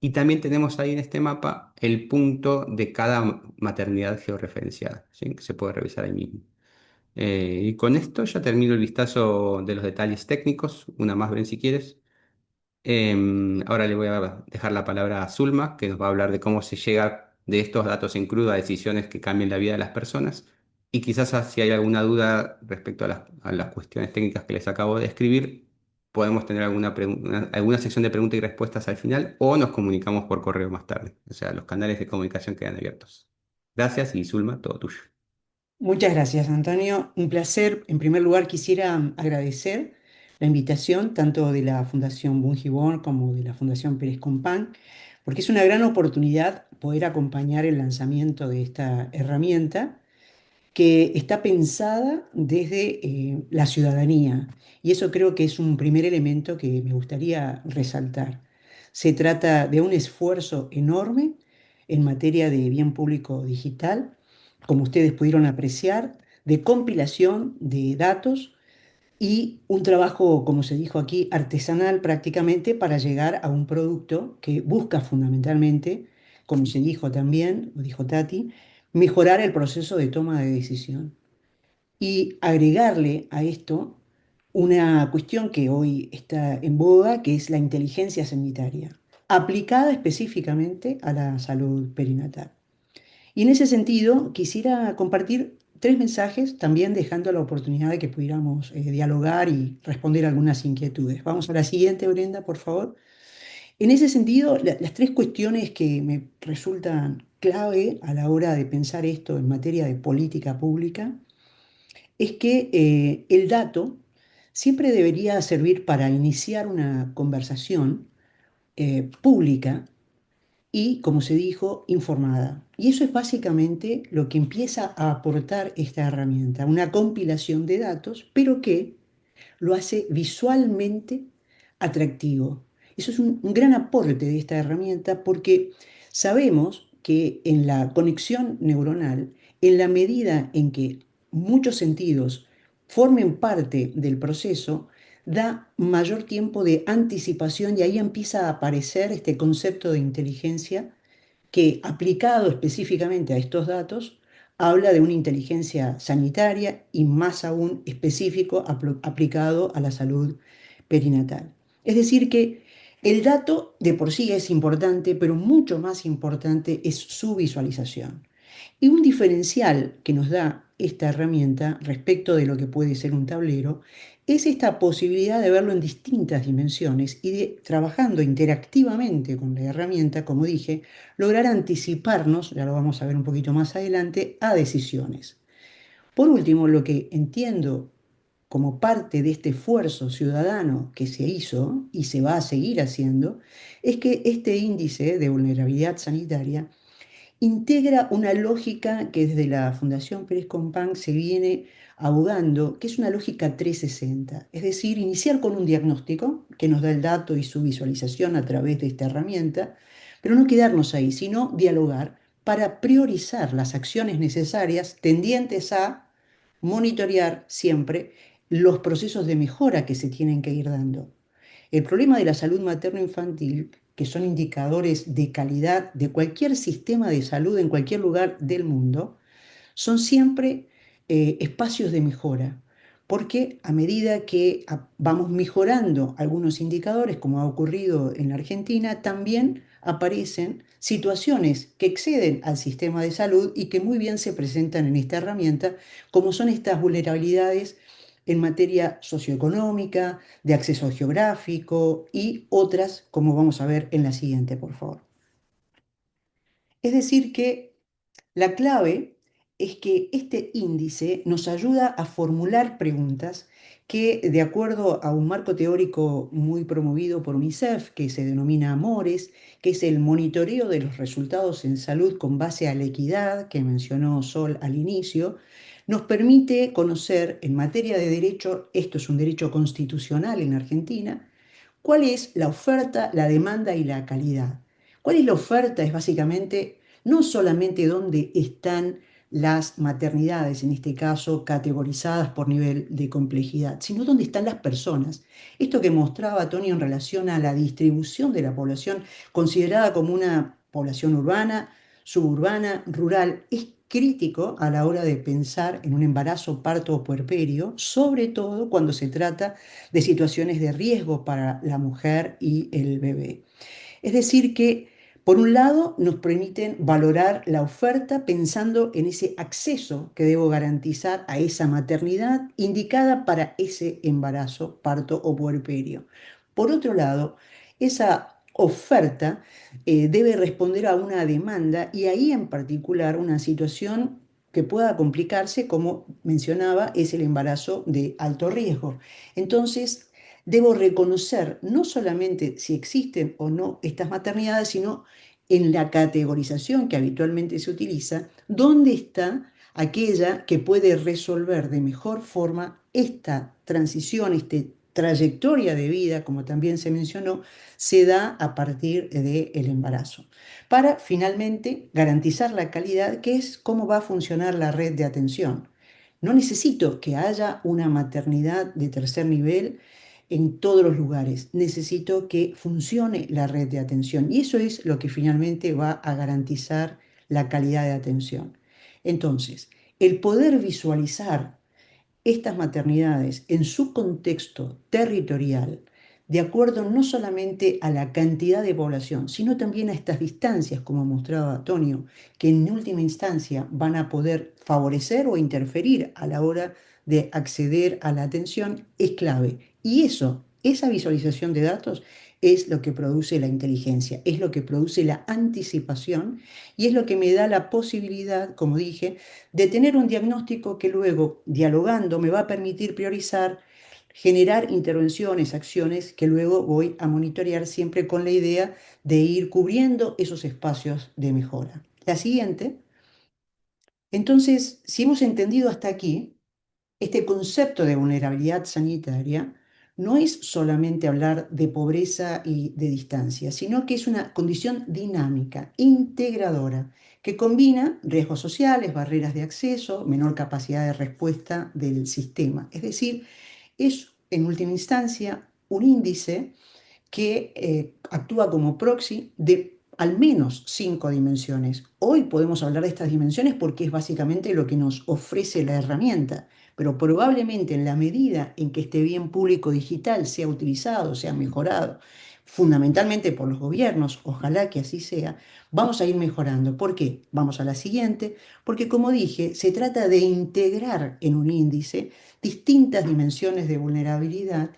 Y también tenemos ahí en este mapa el punto de cada maternidad georreferenciada, ¿sí? Que se puede revisar ahí mismo. Y con esto ya termino el vistazo de los detalles técnicos. Una más, Bren, si quieres. Ahora le voy a dejar la palabra a Zulma, que nos va a hablar de cómo se llega de estos datos en crudo a decisiones que cambien la vida de las personas. Y quizás si hay alguna duda respecto a las cuestiones técnicas que les acabo de describir, podemos tener alguna sección de preguntas y respuestas al final o nos comunicamos por correo más tarde. O sea, los canales de comunicación quedan abiertos. Gracias y Zulma, todo tuyo. Muchas gracias, Antonio. Un placer. En primer lugar, quisiera agradecer la invitación tanto de la Fundación Bungibor como de la Fundación Pérez Compán, porque es una gran oportunidad poder acompañar el lanzamiento de esta herramienta que está pensada desde la ciudadanía. Y eso creo que es un primer elemento que me gustaría resaltar. Se trata de un esfuerzo enorme en materia de bien público digital, como ustedes pudieron apreciar, de compilación de datos y un trabajo, como se dijo aquí, artesanal prácticamente para llegar a un producto que busca fundamentalmente, como se dijo también, lo dijo Tati, mejorar el proceso de toma de decisión y agregarle a esto una cuestión que hoy está en boga, que es la inteligencia sanitaria, aplicada específicamente a la salud perinatal. Y en ese sentido, quisiera compartir tres mensajes, también dejando la oportunidad de que pudiéramos dialogar y responder algunas inquietudes. Vamos a la siguiente, Brenda, por favor. En ese sentido, las tres cuestiones que me resultan clave a la hora de pensar esto en materia de política pública es que el dato siempre debería servir para iniciar una conversación pública y, como se dijo, informada. Y eso es básicamente lo que empieza a aportar esta herramienta, una compilación de datos, pero que lo hace visualmente atractivo. Eso es un gran aporte de esta herramienta porque sabemos que en la conexión neuronal, en la medida en que muchos sentidos formen parte del proceso, da mayor tiempo de anticipación y ahí empieza a aparecer este concepto de inteligencia que, aplicado específicamente a estos datos, habla de una inteligencia sanitaria y más aún específico aplicado a la salud perinatal. Es decir, que el dato de por sí es importante, pero mucho más importante es su visualización. Y un diferencial que nos da esta herramienta respecto de lo que puede ser un tablero es esta posibilidad de verlo en distintas dimensiones y de, trabajando interactivamente con la herramienta, como dije, lograr anticiparnos, ya lo vamos a ver un poquito más adelante, a decisiones. Por último, lo que entiendo como parte de este esfuerzo ciudadano que se hizo y se va a seguir haciendo, es que este índice de vulnerabilidad sanitaria integra una lógica que desde la Fundación Pérez Compán se viene abogando, que es una lógica 360, es decir, iniciar con un diagnóstico que nos da el dato y su visualización a través de esta herramienta, pero no quedarnos ahí, sino dialogar para priorizar las acciones necesarias tendientes a monitorear siempre los procesos de mejora que se tienen que ir dando. El problema de la salud materno-infantil, que son indicadores de calidad de cualquier sistema de salud en cualquier lugar del mundo, son siempre espacios de mejora, porque a medida que vamos mejorando algunos indicadores, como ha ocurrido en la Argentina, también aparecen situaciones que exceden al sistema de salud y que muy bien se presentan en esta herramienta, como son estas vulnerabilidades en materia socioeconómica, de acceso geográfico y otras, como vamos a ver en la siguiente, por favor. Es decir, que la clave es que este índice nos ayuda a formular preguntas que, de acuerdo a un marco teórico muy promovido por UNICEF, que se denomina AMORES, que es el monitoreo de los resultados en salud con base a la equidad, que mencionó Sol al inicio, nos permite conocer en materia de derecho, esto es un derecho constitucional en Argentina, cuál es la oferta, la demanda y la calidad. ¿Cuál es la oferta? Es básicamente no solamente dónde están las maternidades, en este caso categorizadas por nivel de complejidad, sino dónde están las personas. Esto que mostraba Tony en relación a la distribución de la población considerada como una población urbana, suburbana, rural, es crítico a la hora de pensar en un embarazo, parto o puerperio, sobre todo cuando se trata de situaciones de riesgo para la mujer y el bebé. Es decir, que por un lado nos permiten valorar la oferta pensando en ese acceso que debo garantizar a esa maternidad indicada para ese embarazo, parto o puerperio. Por otro lado, esa oferta debe responder a una demanda y ahí en particular una situación que pueda complicarse, como mencionaba, es el embarazo de alto riesgo. Entonces, debo reconocer no solamente si existen o no estas maternidades, sino en la categorización que habitualmente se utiliza, dónde está aquella que puede resolver de mejor forma esta transición, esta trayectoria de vida, como también se mencionó, se da a partir del embarazo, para finalmente garantizar la calidad, que es cómo va a funcionar la red de atención. No necesito que haya una maternidad de tercer nivel en todos los lugares. Necesito que funcione la red de atención y eso es lo que finalmente va a garantizar la calidad de atención. Entonces, el poder visualizar estas maternidades en su contexto territorial, de acuerdo no solamente a la cantidad de población, sino también a estas distancias, como mostraba Antonio, que en última instancia van a poder favorecer o interferir a la hora de acceder a la atención, es clave. Y eso, esa visualización de datos, es lo que produce la inteligencia, es lo que produce la anticipación y es lo que me da la posibilidad, como dije, de tener un diagnóstico que luego, dialogando, me va a permitir priorizar, generar intervenciones, acciones que luego voy a monitorear siempre con la idea de ir cubriendo esos espacios de mejora. La siguiente. Entonces, si hemos entendido hasta aquí, este concepto de vulnerabilidad sanitaria no es solamente hablar de pobreza y de distancia, sino que es una condición dinámica, integradora, que combina riesgos sociales, barreras de acceso, menor capacidad de respuesta del sistema. Es decir, es en última instancia un índice que actúa como proxy de al menos 5 dimensiones. Hoy podemos hablar de estas dimensiones porque es básicamente lo que nos ofrece la herramienta, pero probablemente en la medida en que este bien público digital sea utilizado, sea mejorado, fundamentalmente por los gobiernos, ojalá que así sea, vamos a ir mejorando. ¿Por qué? Vamos a la siguiente, porque como dije, se trata de integrar en un índice distintas dimensiones de vulnerabilidad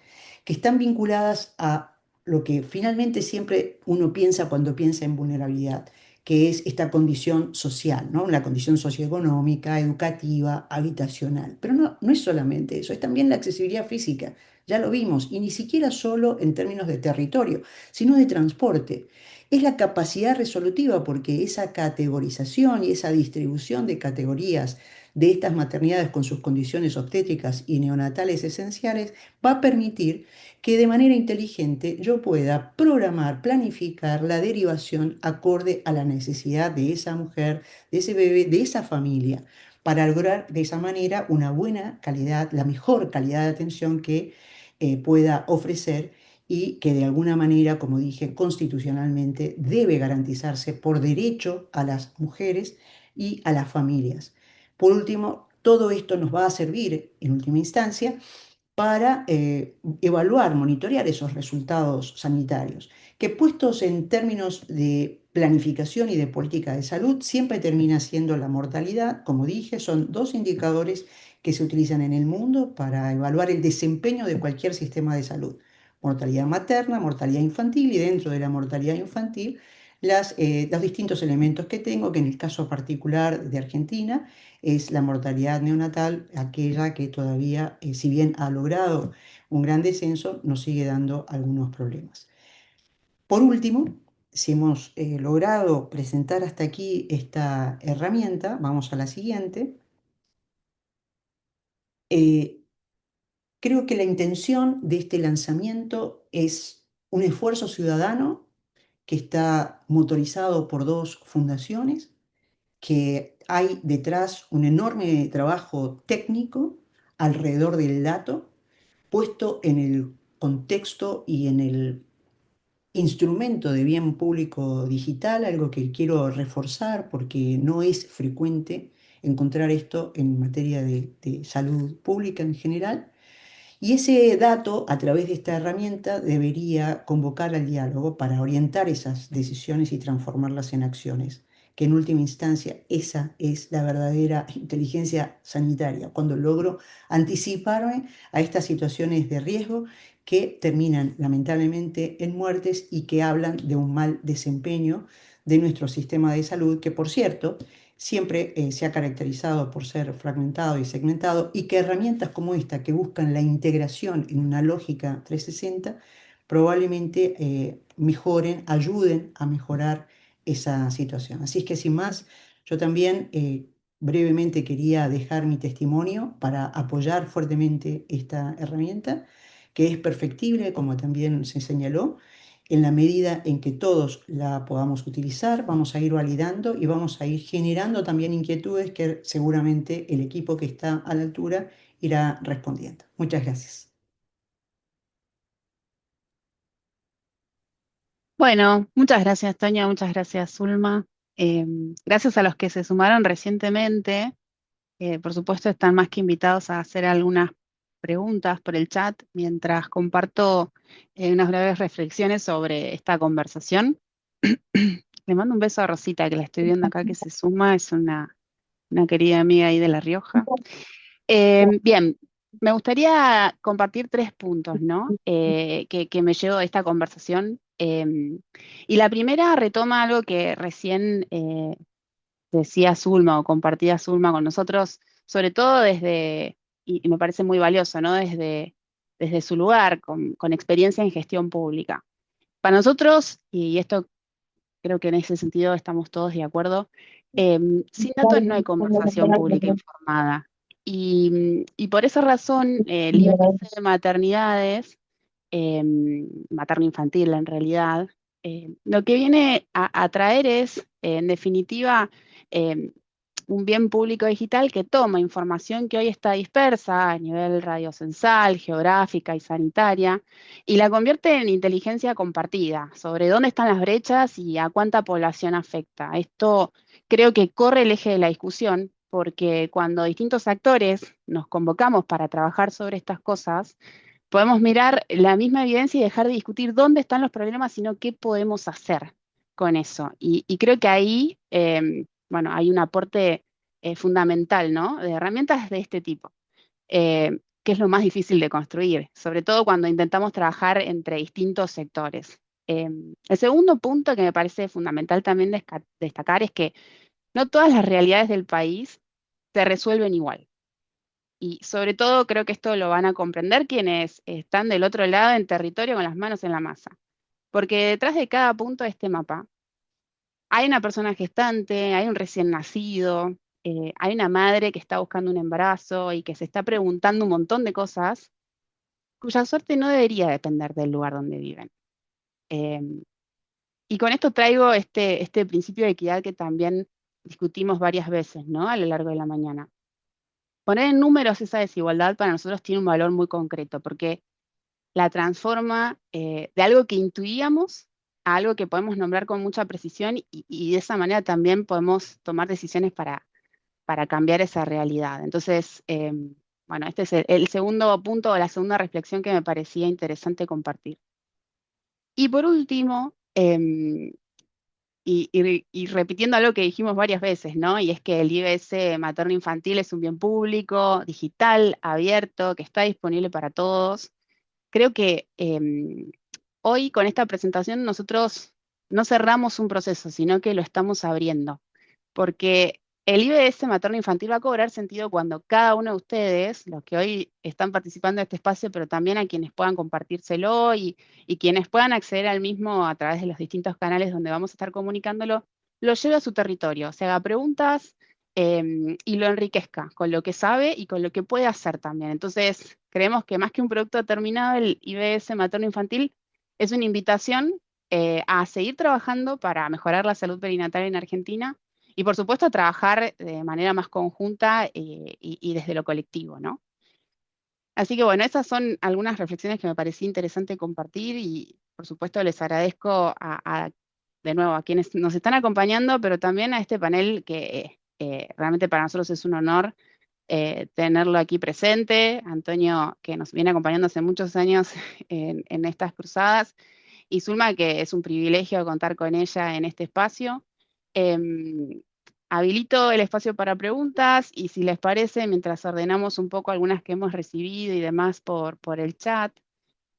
que están vinculadas a lo que finalmente siempre uno piensa cuando piensa en vulnerabilidad, que es esta condición social, ¿no? La condición socioeconómica, educativa, habitacional. Pero no es solamente eso, es también la accesibilidad física, ya lo vimos, y ni siquiera solo en términos de territorio, sino de transporte. Es la capacidad resolutiva, porque esa categorización y esa distribución de categorías de estas maternidades con sus condiciones obstétricas y neonatales esenciales va a permitir que de manera inteligente yo pueda programar, planificar la derivación acorde a la necesidad de esa mujer, de ese bebé, de esa familia, para lograr de esa manera una buena calidad, la mejor calidad de atención que pueda ofrecer y que de alguna manera, como dije, constitucionalmente debe garantizarse por derecho a las mujeres y a las familias. Por último, todo esto nos va a servir en última instancia para evaluar, monitorear esos resultados sanitarios, que puestos en términos de planificación y de política de salud, siempre termina siendo la mortalidad. Como dije, son dos indicadores que se utilizan en el mundo para evaluar el desempeño de cualquier sistema de salud. Mortalidad materna, mortalidad infantil, y dentro de la mortalidad infantil, los distintos elementos que tengo, que en el caso particular de Argentina es la mortalidad neonatal, aquella que todavía, si bien ha logrado un gran descenso, nos sigue dando algunos problemas. Por último, si hemos logrado presentar hasta aquí esta herramienta, vamos a la siguiente. Eh, Creo que la intención de este lanzamiento es un esfuerzo ciudadano que está motorizado por dos fundaciones, que hay detrás un enorme trabajo técnico alrededor del dato, puesto en el contexto y en el instrumento de bien público digital, algo que quiero reforzar porque no es frecuente encontrar esto en materia de salud pública en general. Y ese dato, a través de esta herramienta, debería convocar al diálogo para orientar esas decisiones y transformarlas en acciones, que en última instancia esa es la verdadera inteligencia sanitaria, cuando logro anticiparme a estas situaciones de riesgo que terminan lamentablemente en muertes y que hablan de un mal desempeño de nuestro sistema de salud, que por cierto siempre se ha caracterizado por ser fragmentado y segmentado, y que herramientas como esta, que buscan la integración en una lógica 360, probablemente mejoren, ayuden a mejorar esa situación. Así es que sin más, yo también brevemente quería dejar mi testimonio para apoyar fuertemente esta herramienta, que es perfectible, como también se señaló. En la medida en que todos la podamos utilizar, vamos a ir validando y vamos a ir generando también inquietudes que seguramente el equipo que está a la altura irá respondiendo. Muchas gracias. Bueno, muchas gracias, Toña, muchas gracias, Zulma. Gracias a los que se sumaron recientemente. Por supuesto, están más que invitados a hacer algunas preguntas por el chat mientras comparto unas breves reflexiones sobre esta conversación. Le mando un beso a Rosita, que la estoy viendo acá, que se suma, es una querida amiga ahí de La Rioja. Bien, me gustaría compartir 3 puntos, ¿no? Que me llevo de esta conversación. Y la primera retoma algo que recién decía Zulma o compartía Zulma con nosotros, sobre todo desde, y me parece muy valioso, ¿no? Desde su lugar, con experiencia en gestión pública. Para nosotros, y esto creo que en ese sentido estamos todos de acuerdo, sin datos no hay conversación pública informada. Y por esa razón, el índice de maternidades, materno-infantil en realidad, lo que viene a traer es, en definitiva, eh, un bien público digital que toma información que hoy está dispersa a nivel radiocensal, geográfica y sanitaria, y la convierte en inteligencia compartida sobre dónde están las brechas y a cuánta población afecta. Esto creo que corre el eje de la discusión, porque cuando distintos actores nos convocamos para trabajar sobre estas cosas, podemos mirar la misma evidencia y dejar de discutir dónde están los problemas, sino qué podemos hacer con eso. Y creo que ahí, bueno, hay un aporte fundamental, ¿no? De herramientas de este tipo, que es lo más difícil de construir, sobre todo cuando intentamos trabajar entre distintos sectores. El segundo punto que me parece fundamental también destacar es que no todas las realidades del país se resuelven igual. Y sobre todo creo que esto lo van a comprender quienes están del otro lado en territorio con las manos en la masa. Porque detrás de cada punto de este mapa hay una persona gestante, hay un recién nacido, hay una madre que está buscando un embarazo y que se está preguntando un montón de cosas cuya suerte no debería depender del lugar donde viven. Em, y con esto traigo este principio de equidad que también discutimos varias veces, ¿no? A lo largo de la mañana. Poner en números esa desigualdad para nosotros tiene un valor muy concreto, porque la transforma de algo que intuíamos a algo que podemos nombrar con mucha precisión y de esa manera también podemos tomar decisiones para cambiar esa realidad. Entonces, bueno, este es el segundo punto o la segunda reflexión que me parecía interesante compartir. Y por último, y repitiendo algo que dijimos varias veces, ¿no? Y es que el IBS materno-infantil es un bien público, digital, abierto, que está disponible para todos. Creo que hoy con esta presentación nosotros no cerramos un proceso, sino que lo estamos abriendo, porque el IBS materno-infantil va a cobrar sentido cuando cada uno de ustedes, los que hoy están participando de este espacio, pero también a quienes puedan compartírselo y quienes puedan acceder al mismo a través de los distintos canales donde vamos a estar comunicándolo, lo lleve a su territorio, se haga preguntas y lo enriquezca con lo que sabe y con lo que puede hacer también. Entonces, creemos que más que un producto terminado, el IBS materno-infantil es una invitación a seguir trabajando para mejorar la salud perinatal en Argentina y por supuesto trabajar de manera más conjunta y desde lo colectivo, ¿no? Así que bueno, esas son algunas reflexiones que me parecía interesante compartir y por supuesto les agradezco de nuevo a quienes nos están acompañando, pero también a este panel que realmente para nosotros es un honor tenerlo aquí presente. Antonio, que nos viene acompañando hace muchos años en estas cruzadas, y Zulma, que es un privilegio contar con ella en este espacio. Habilito el espacio para preguntas y si les parece, mientras ordenamos un poco algunas que hemos recibido y demás por el chat,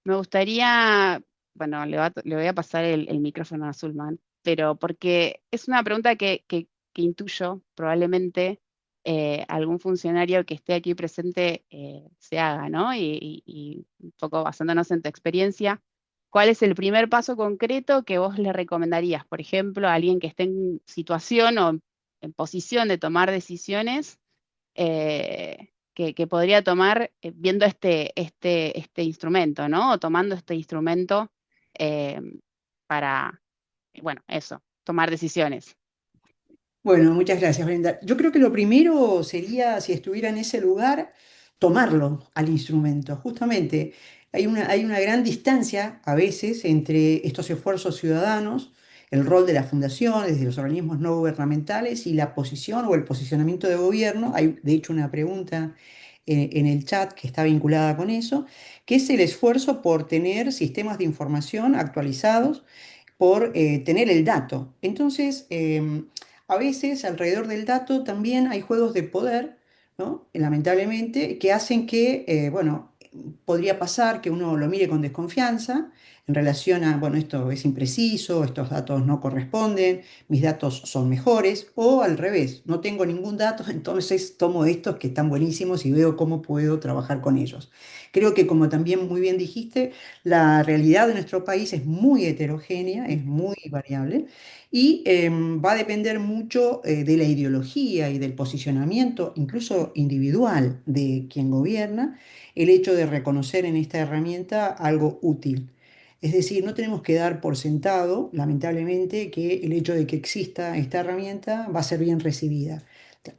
me gustaría, bueno, le voy a pasar el micrófono a Zulman, pero porque es una pregunta que intuyo probablemente algún funcionario que esté aquí presente se haga, ¿no? Y un poco basándonos en tu experiencia, ¿cuál es el primer paso concreto que vos le recomendarías, por ejemplo, a alguien que esté en situación o en posición de tomar decisiones que podría tomar viendo este instrumento, ¿no? O tomando este instrumento eh, para, bueno, eso, tomar decisiones. Bueno, muchas gracias, Brenda. Yo creo que lo primero sería, si estuviera en ese lugar, tomarlo al instrumento. Justamente, hay una gran distancia a veces entre estos esfuerzos ciudadanos, el rol de las fundaciones, de los organismos no gubernamentales y la posición o el posicionamiento de gobierno. Hay, de hecho, una pregunta en el chat que está vinculada con eso, que es el esfuerzo por tener sistemas de información actualizados por tener el dato. Entonces, a veces alrededor del dato también hay juegos de poder, ¿no? Lamentablemente, que hacen que, bueno, podría pasar que uno lo mire con desconfianza en relación a, bueno, esto es impreciso, estos datos no corresponden, mis datos son mejores, o al revés, no tengo ningún dato, entonces tomo estos que están buenísimos y veo cómo puedo trabajar con ellos. Creo que como también muy bien dijiste, la realidad de nuestro país es muy heterogénea, es muy variable y va a depender mucho de la ideología y del posicionamiento, incluso individual, de quien gobierna, el hecho de reconocer en esta herramienta algo útil. Es decir, no tenemos que dar por sentado, lamentablemente, que el hecho de que exista esta herramienta va a ser bien recibida.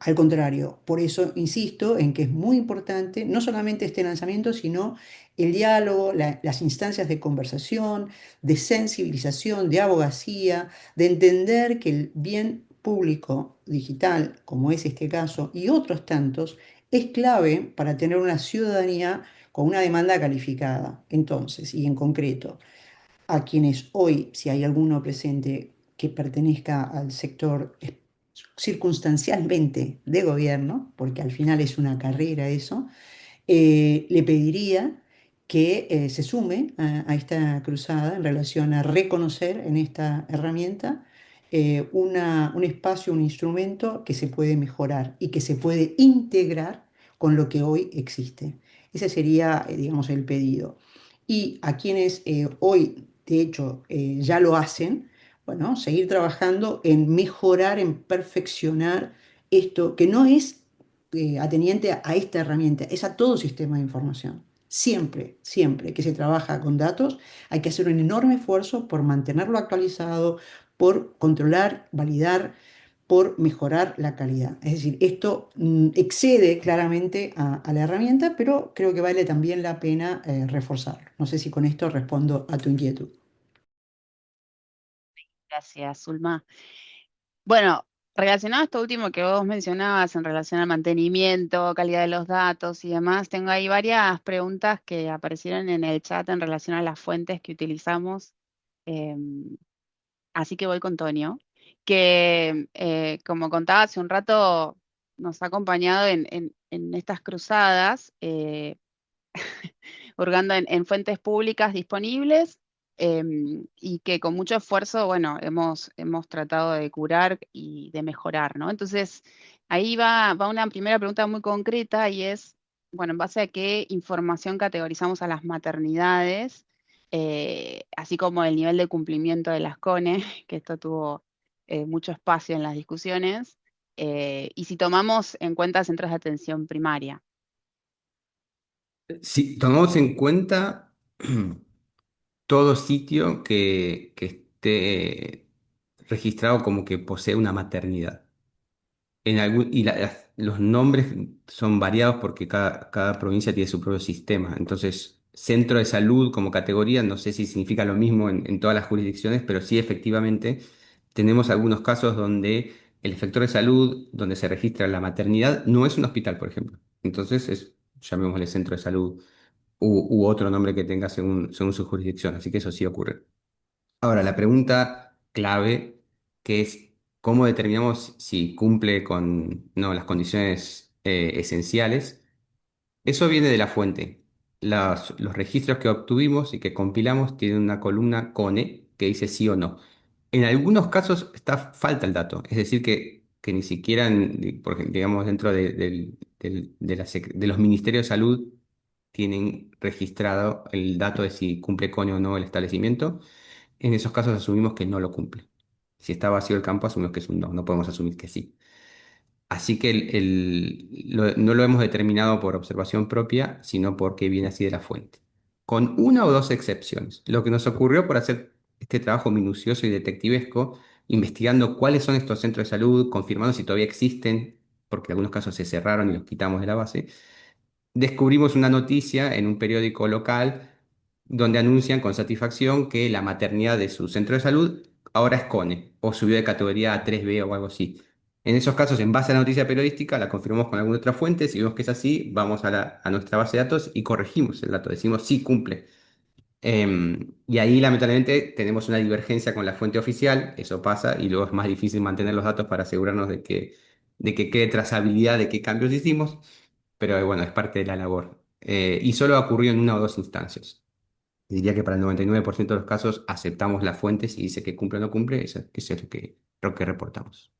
Al contrario, por eso insisto en que es muy importante no solamente este lanzamiento, sino el diálogo, las instancias de conversación, de sensibilización, de abogacía, de entender que el bien público digital, como es este caso, y otros tantos, es clave para tener una ciudadanía con una demanda calificada. Entonces, y en concreto, a quienes hoy, si hay alguno presente que pertenezca al sector circunstancialmente de gobierno, porque al final es una carrera eso, le pediría que se sume a esta cruzada en relación a reconocer en esta herramienta un espacio, un instrumento que se puede mejorar y que se puede integrar con lo que hoy existe. Ese sería, digamos, el pedido. Y a quienes hoy, de hecho, ya lo hacen, bueno, seguir trabajando en mejorar, en perfeccionar esto, que no es ateniente a esta herramienta, es a todo sistema de información. Siempre, siempre que se trabaja con datos, hay que hacer un enorme esfuerzo por mantenerlo actualizado, por controlar, validar, por mejorar la calidad. Es decir, esto excede claramente a la herramienta, pero creo que vale también la pena reforzarlo. No sé si con esto respondo a tu inquietud. Gracias, Zulma. Bueno, relacionado a esto último que vos mencionabas en relación al mantenimiento, calidad de los datos y demás, tengo ahí varias preguntas que aparecieron en el chat en relación a las fuentes que utilizamos. Em, Así que voy con Tonio, que como contaba hace un rato, nos ha acompañado en estas cruzadas. Hurgando en fuentes públicas disponibles, y que con mucho esfuerzo, bueno, hemos tratado de curar y de mejorar, ¿no? Entonces, ahí va una primera pregunta muy concreta y es, bueno, ¿en base a qué información categorizamos a las maternidades? Así como el nivel de cumplimiento de las CONE, que esto tuvo mucho espacio en las discusiones, y si tomamos en cuenta centros de atención primaria. Si tomamos en cuenta todo sitio que esté registrado como que posee una maternidad. Los nombres son variados porque cada provincia tiene su propio sistema. Entonces, centro de salud como categoría, no sé si significa lo mismo en todas las jurisdicciones, pero sí efectivamente tenemos algunos casos donde el efector de salud, donde se registra la maternidad, no es un hospital, por ejemplo. Entonces, llamémosle centro de salud u otro nombre que tenga según su jurisdicción. Así que eso sí ocurre. Ahora, la pregunta clave, que es cómo determinamos si cumple con no, las condiciones esenciales, eso viene de la fuente. Los registros que obtuvimos y que compilamos tienen una columna CONE que dice sí o no. En algunos casos falta el dato, es decir, que ni siquiera, porque, digamos, dentro de los ministerios de salud tienen registrado el dato de si cumple CONE o no el establecimiento. En esos casos asumimos que no lo cumple. Si está vacío el campo, asumimos que es un no, no podemos asumir que sí. Así que no lo hemos determinado por observación propia, sino porque viene así de la fuente. Con una o dos excepciones. Lo que nos ocurrió por hacer este trabajo minucioso y detectivesco, investigando cuáles son estos centros de salud, confirmando si todavía existen, porque en algunos casos se cerraron y los quitamos de la base, descubrimos una noticia en un periódico local donde anuncian con satisfacción que la maternidad de su centro de salud ahora es CONE o subió de categoría a 3B o algo así. En esos casos, en base a la noticia periodística, la confirmamos con alguna otra fuente. Si vemos que es así, vamos a nuestra base de datos y corregimos el dato. Decimos sí cumple. Y ahí, lamentablemente, tenemos una divergencia con la fuente oficial. Eso pasa y luego es más difícil mantener los datos para asegurarnos de que quede trazabilidad de qué cambios hicimos. Pero bueno, es parte de la labor. Y solo ha ocurrido en una o dos instancias. Diría que para el 99% de los casos aceptamos la fuente si dice que cumple o no cumple. Eso es lo que reportamos.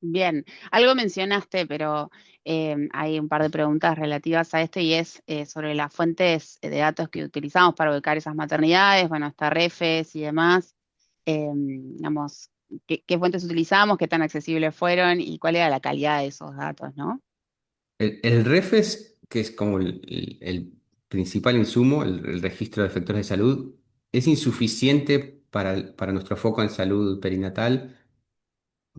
Bien, algo mencionaste, pero hay un par de preguntas relativas a esto y es sobre las fuentes de datos que utilizamos para ubicar esas maternidades, bueno, está Refes y demás, digamos, qué fuentes utilizamos, qué tan accesibles fueron y cuál era la calidad de esos datos, ¿no? El REFES, que es como el principal insumo, el registro de efectores de salud, es insuficiente para nuestro foco en salud perinatal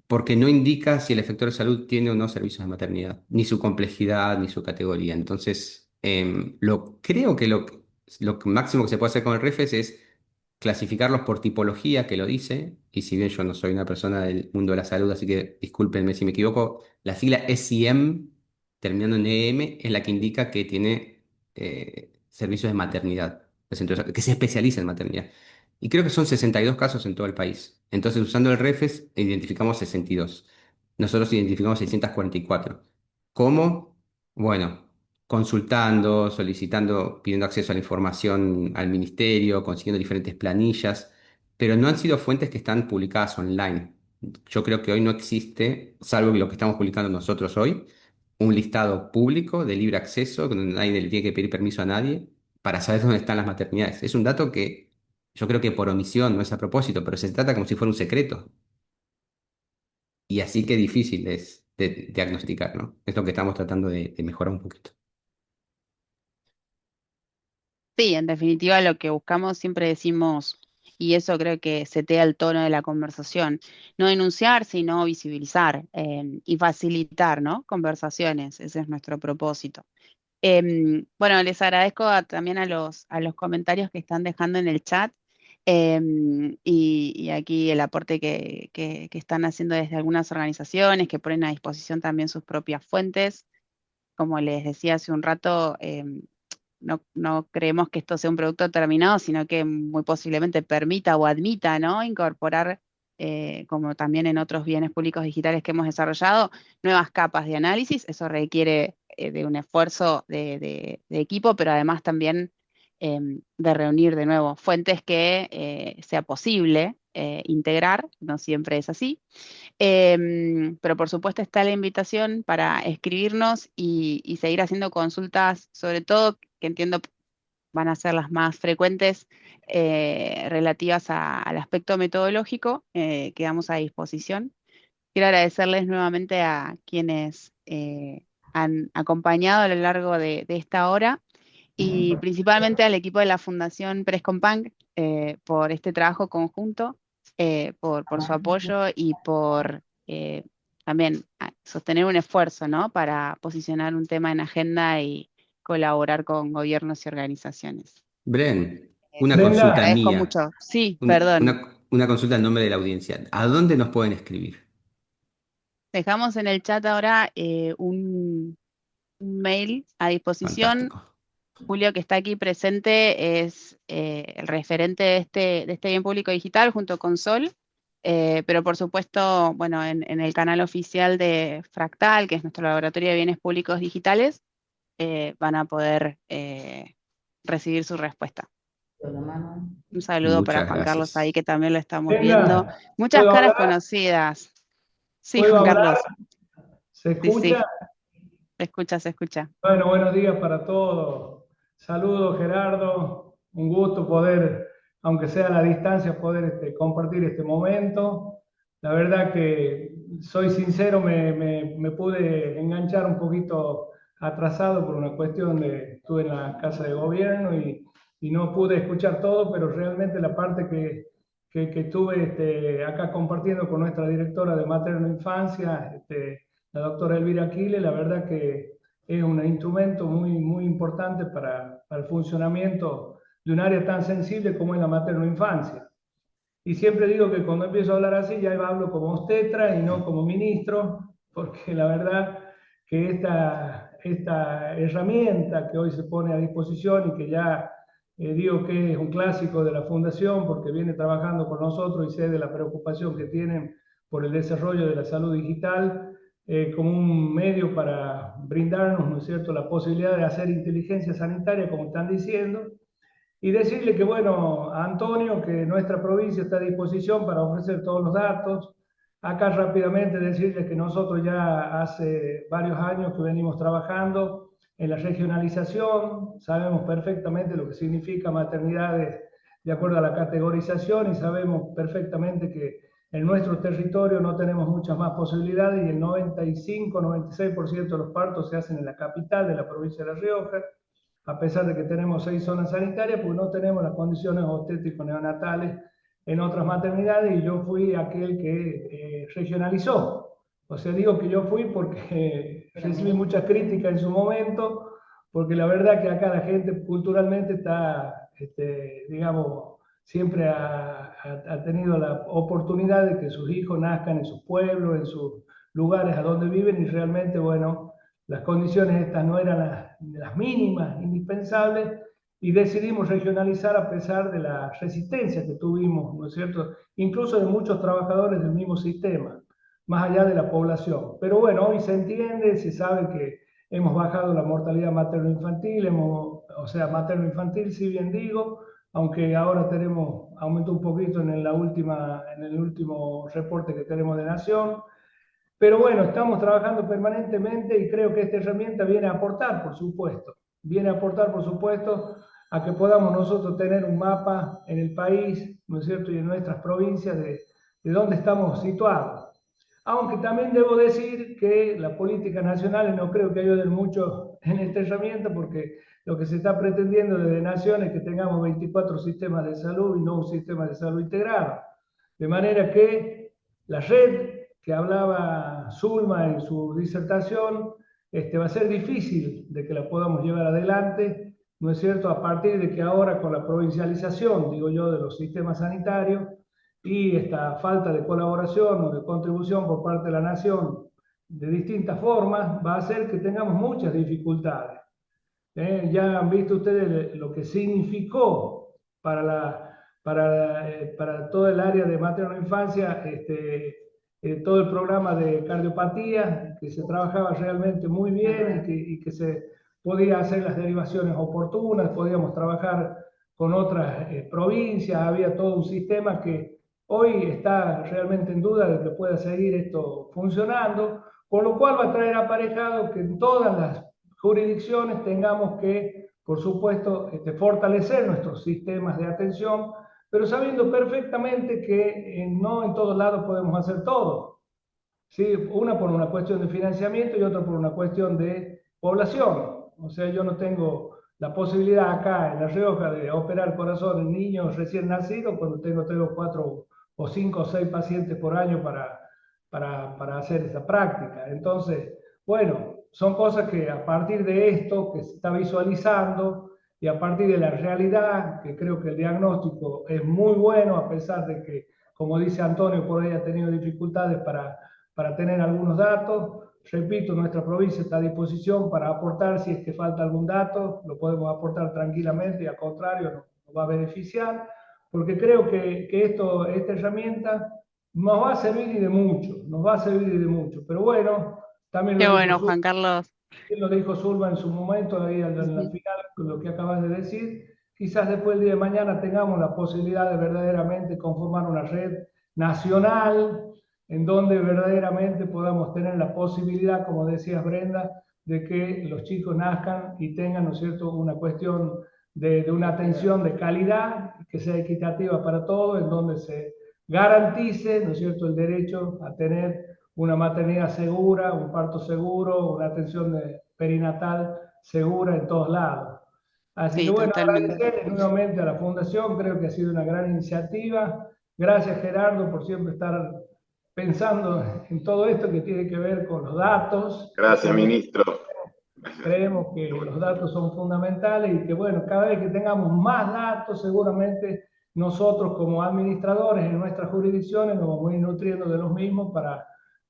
porque no indica si el efector de salud tiene o no servicios de maternidad, ni su complejidad, ni su categoría. Entonces, creo que lo máximo que se puede hacer con el REFES es clasificarlos por tipología, que lo dice, y si bien yo no soy una persona del mundo de la salud, así que discúlpenme si me equivoco, la sigla SIM, terminando en EM, es la que indica que tiene servicios de maternidad, que se especializa en maternidad. Y creo que son 62 casos en todo el país. Entonces, usando el REFES, identificamos 62. Nosotros identificamos 644. ¿Cómo? Bueno, consultando, solicitando, pidiendo acceso a la información al ministerio, consiguiendo diferentes planillas, pero no han sido fuentes que están publicadas online. Yo creo que hoy no existe, salvo lo que estamos publicando nosotros hoy, un listado público de libre acceso, donde nadie le tiene que pedir permiso a nadie para saber dónde están las maternidades. Es un dato que yo creo que por omisión, no es a propósito, pero se trata como si fuera un secreto. Y así que difícil es de diagnosticar, ¿no? Es lo que estamos tratando de mejorar un poquito. Sí, en definitiva lo que buscamos siempre decimos, y eso creo que setea el tono de la conversación, no denunciar, sino visibilizar y facilitar, ¿no? Conversaciones, ese es nuestro propósito. Bueno, les agradezco también a los comentarios que están dejando en el chat y aquí el aporte que están haciendo desde algunas organizaciones que ponen a disposición también sus propias fuentes. Como les decía hace un rato, no creemos que esto sea un producto terminado, sino que muy posiblemente permita o admita, ¿no? Incorporar, como también en otros bienes públicos digitales que hemos desarrollado, nuevas capas de análisis. Eso requiere de un esfuerzo de equipo, pero además también de reunir de nuevo fuentes que sea posible integrar, no siempre es así. Pero por supuesto está la invitación para escribirnos y seguir haciendo consultas, sobre todo que entiendo van a ser las más frecuentes relativas al aspecto metodológico. Quedamos a disposición. Quiero agradecerles nuevamente a quienes han acompañado a lo largo de esta hora y principalmente al equipo de la Fundación Prescompanc por este trabajo conjunto, por su apoyo y por también sostener un esfuerzo, ¿no? Para posicionar un tema en agenda y colaborar con gobiernos y organizaciones. Bren, una Les consulta Brenda, agradezco mía, mucho. Sí, perdón. una consulta en nombre de la audiencia. ¿A dónde nos pueden escribir? Dejamos en el chat ahora un mail a disposición. Fantástico. Julio, que está aquí presente, es el referente de este bien público digital junto con Sol, pero por supuesto, bueno, en el canal oficial de Fractal, que es nuestro laboratorio de bienes públicos digitales, van a poder recibir su respuesta. Un saludo para Muchas Juan Carlos ahí, gracias. que también lo estamos viendo. Brenda, Muchas ¿puedo caras hablar? conocidas. Sí, ¿Puedo Juan hablar? Carlos. ¿Se Sí, sí, escucha? se escucha, se escucha. Bueno, buenos días para todos. Saludos, Gerardo. Un gusto poder, aunque sea a la distancia, poder compartir este momento. La verdad que soy sincero, me pude enganchar un poquito atrasado por una cuestión de estuve en la casa de gobierno y no pude escuchar todo, pero realmente la parte que estuve acá compartiendo con nuestra directora de materno infancia, la doctora Elvira Aquiles, la verdad que es un instrumento muy importante para el funcionamiento de un área tan sensible como es la materno-infancia. Y siempre digo que cuando empiezo a hablar así ya hablo como obstetra y no como ministro, porque la verdad que esta herramienta que hoy se pone a disposición y que ya digo que es un clásico de la Fundación porque viene trabajando con nosotros y sé de la preocupación que tienen por el desarrollo de la salud digital, como un medio para brindarnos, ¿no es cierto?, la posibilidad de hacer inteligencia sanitaria, como están diciendo, y decirle que, bueno, a Antonio, que nuestra provincia está a disposición para ofrecer todos los datos. Acá rápidamente decirle que nosotros ya hace varios años que venimos trabajando en la regionalización, sabemos perfectamente lo que significa maternidades de acuerdo a la categorización y sabemos perfectamente que en nuestro territorio no tenemos muchas más posibilidades y el 95-96% de los partos se hacen en la capital de la provincia de La Rioja, a pesar de que tenemos 6 zonas sanitarias, porque no tenemos las condiciones obstétrico-neonatales en otras maternidades y yo fui aquel que regionalizó. O sea, digo que yo fui porque recibí muchas críticas en su momento, porque la verdad que acá la gente culturalmente está, digamos, siempre ha tenido la oportunidad de que sus hijos nazcan en sus pueblos, en sus lugares a donde viven y realmente, bueno, las condiciones estas no eran las mínimas, indispensables, y decidimos regionalizar a pesar de la resistencia que tuvimos, ¿no es cierto? Incluso de muchos trabajadores del mismo sistema, más allá de la población. Pero bueno, hoy se entiende, se sabe que hemos bajado la mortalidad materno-infantil, o sea, materno-infantil, si bien digo, aunque ahora aumentó un poquito en el último reporte que tenemos de Nación. Pero bueno, estamos trabajando permanentemente y creo que esta herramienta viene a aportar, por supuesto. Viene a aportar, por supuesto, a que podamos nosotros tener un mapa en el país, ¿no es cierto?, y en nuestras provincias de dónde estamos situados. Aunque también debo decir que las políticas nacionales no creo que ayuden mucho en esta herramienta, porque lo que se está pretendiendo desde Nación es que tengamos 24 sistemas de salud y no un sistema de salud integrado. De manera que la red que hablaba Zulma en su disertación, va a ser difícil de que la podamos llevar adelante, ¿no es cierto?, a partir de que ahora con la provincialización, digo yo, de los sistemas sanitarios y esta falta de colaboración o de contribución por parte de la Nación de distintas formas, va a hacer que tengamos muchas dificultades. Ya han visto ustedes lo que significó para todo el área de materno-infancia, todo el programa de cardiopatía, que se trabajaba realmente muy bien y que se podía hacer las derivaciones oportunas, podíamos trabajar con otras provincias, había todo un sistema que hoy está realmente en duda de que pueda seguir esto funcionando, con lo cual va a traer aparejado que en todas las jurisdicciones tengamos que, por supuesto, fortalecer nuestros sistemas de atención, pero sabiendo perfectamente que no en todos lados podemos hacer todo. ¿Sí? Una por una cuestión de financiamiento y otra por una cuestión de población. O sea, yo no tengo la posibilidad acá en La Rioja de operar corazón en niños recién nacidos cuando tengo 3 o 4 o 5 o 6 pacientes por año para hacer esa práctica. Entonces, bueno, son cosas que a partir de esto que se está visualizando y a partir de la realidad, que creo que el diagnóstico es muy bueno, a pesar de que, como dice Antonio, por ahí ha tenido dificultades para tener algunos datos. Repito, nuestra provincia está a disposición para aportar si es que falta algún dato, lo podemos aportar tranquilamente y al contrario nos va a beneficiar, porque creo que esta herramienta nos va a servir y de mucho, nos va a servir y de mucho. Pero bueno, también Qué lo dijo bueno, Zulma, Juan Carlos. lo dijo Zulma en su momento, ahí en la final, con lo que acabas de decir. Quizás después del día de mañana tengamos la posibilidad de verdaderamente conformar una red nacional en donde verdaderamente podamos tener la posibilidad, como decías Brenda, de que los chicos nazcan y tengan, ¿no es cierto?, una cuestión de una atención de calidad, que sea equitativa para todos, en donde se garantice, ¿no es cierto?, el derecho a tener una maternidad segura, un parto seguro, una atención perinatal segura en todos lados. Así que Sí, bueno, totalmente. agradecer nuevamente a la Fundación, creo que ha sido una gran iniciativa. Gracias Gerardo por siempre estar pensando en todo esto que tiene que ver con los datos. Gracias, ministro. Creemos que los datos son fundamentales y que bueno, cada vez que tengamos más datos, seguramente nosotros como administradores en nuestras jurisdicciones nos vamos a ir nutriendo de los mismos para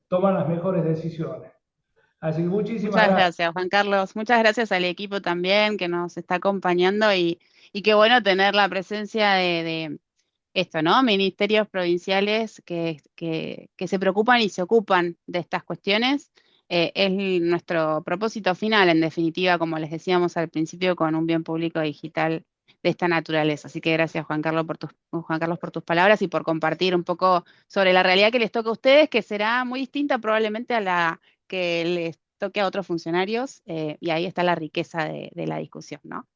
tomar las mejores decisiones. Así que muchísimas Muchas gracias. gracias, Juan Carlos. Muchas gracias al equipo también que nos está acompañando y qué bueno tener la presencia de esto, ¿no? Ministerios provinciales que se preocupan y se ocupan de estas cuestiones. Es nuestro propósito final, en definitiva, como les decíamos al principio, con un bien público digital de esta naturaleza. Así que gracias, Juan Carlos, por tus palabras y por compartir un poco sobre la realidad que les toca a ustedes, que será muy distinta probablemente a la que les toque a otros funcionarios, y ahí está la riqueza de la discusión, ¿no?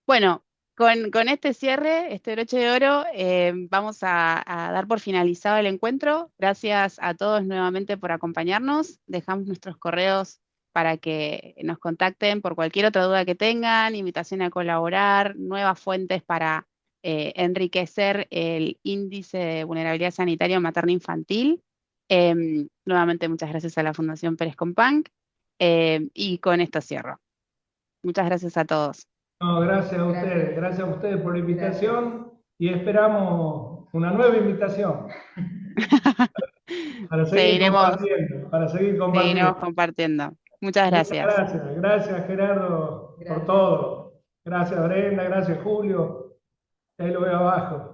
Bueno, con este cierre, este broche de oro, vamos a dar por finalizado el encuentro. Gracias a todos nuevamente por acompañarnos. Dejamos nuestros correos para que nos contacten por cualquier otra duda que tengan, invitación a colaborar, nuevas fuentes para enriquecer el índice de vulnerabilidad sanitaria materno-infantil. Nuevamente, muchas gracias a la Fundación Pérez Companc, y con esto cierro. Muchas gracias a todos. No, gracias a ustedes por la invitación y esperamos una nueva invitación para seguir Seguiremos compartiendo, compartiendo. Muchas Muchas gracias. gracias. Gracias, Gerardo, por Gracias. todo. Gracias, Brenda. Gracias, Julio. Ahí lo veo abajo.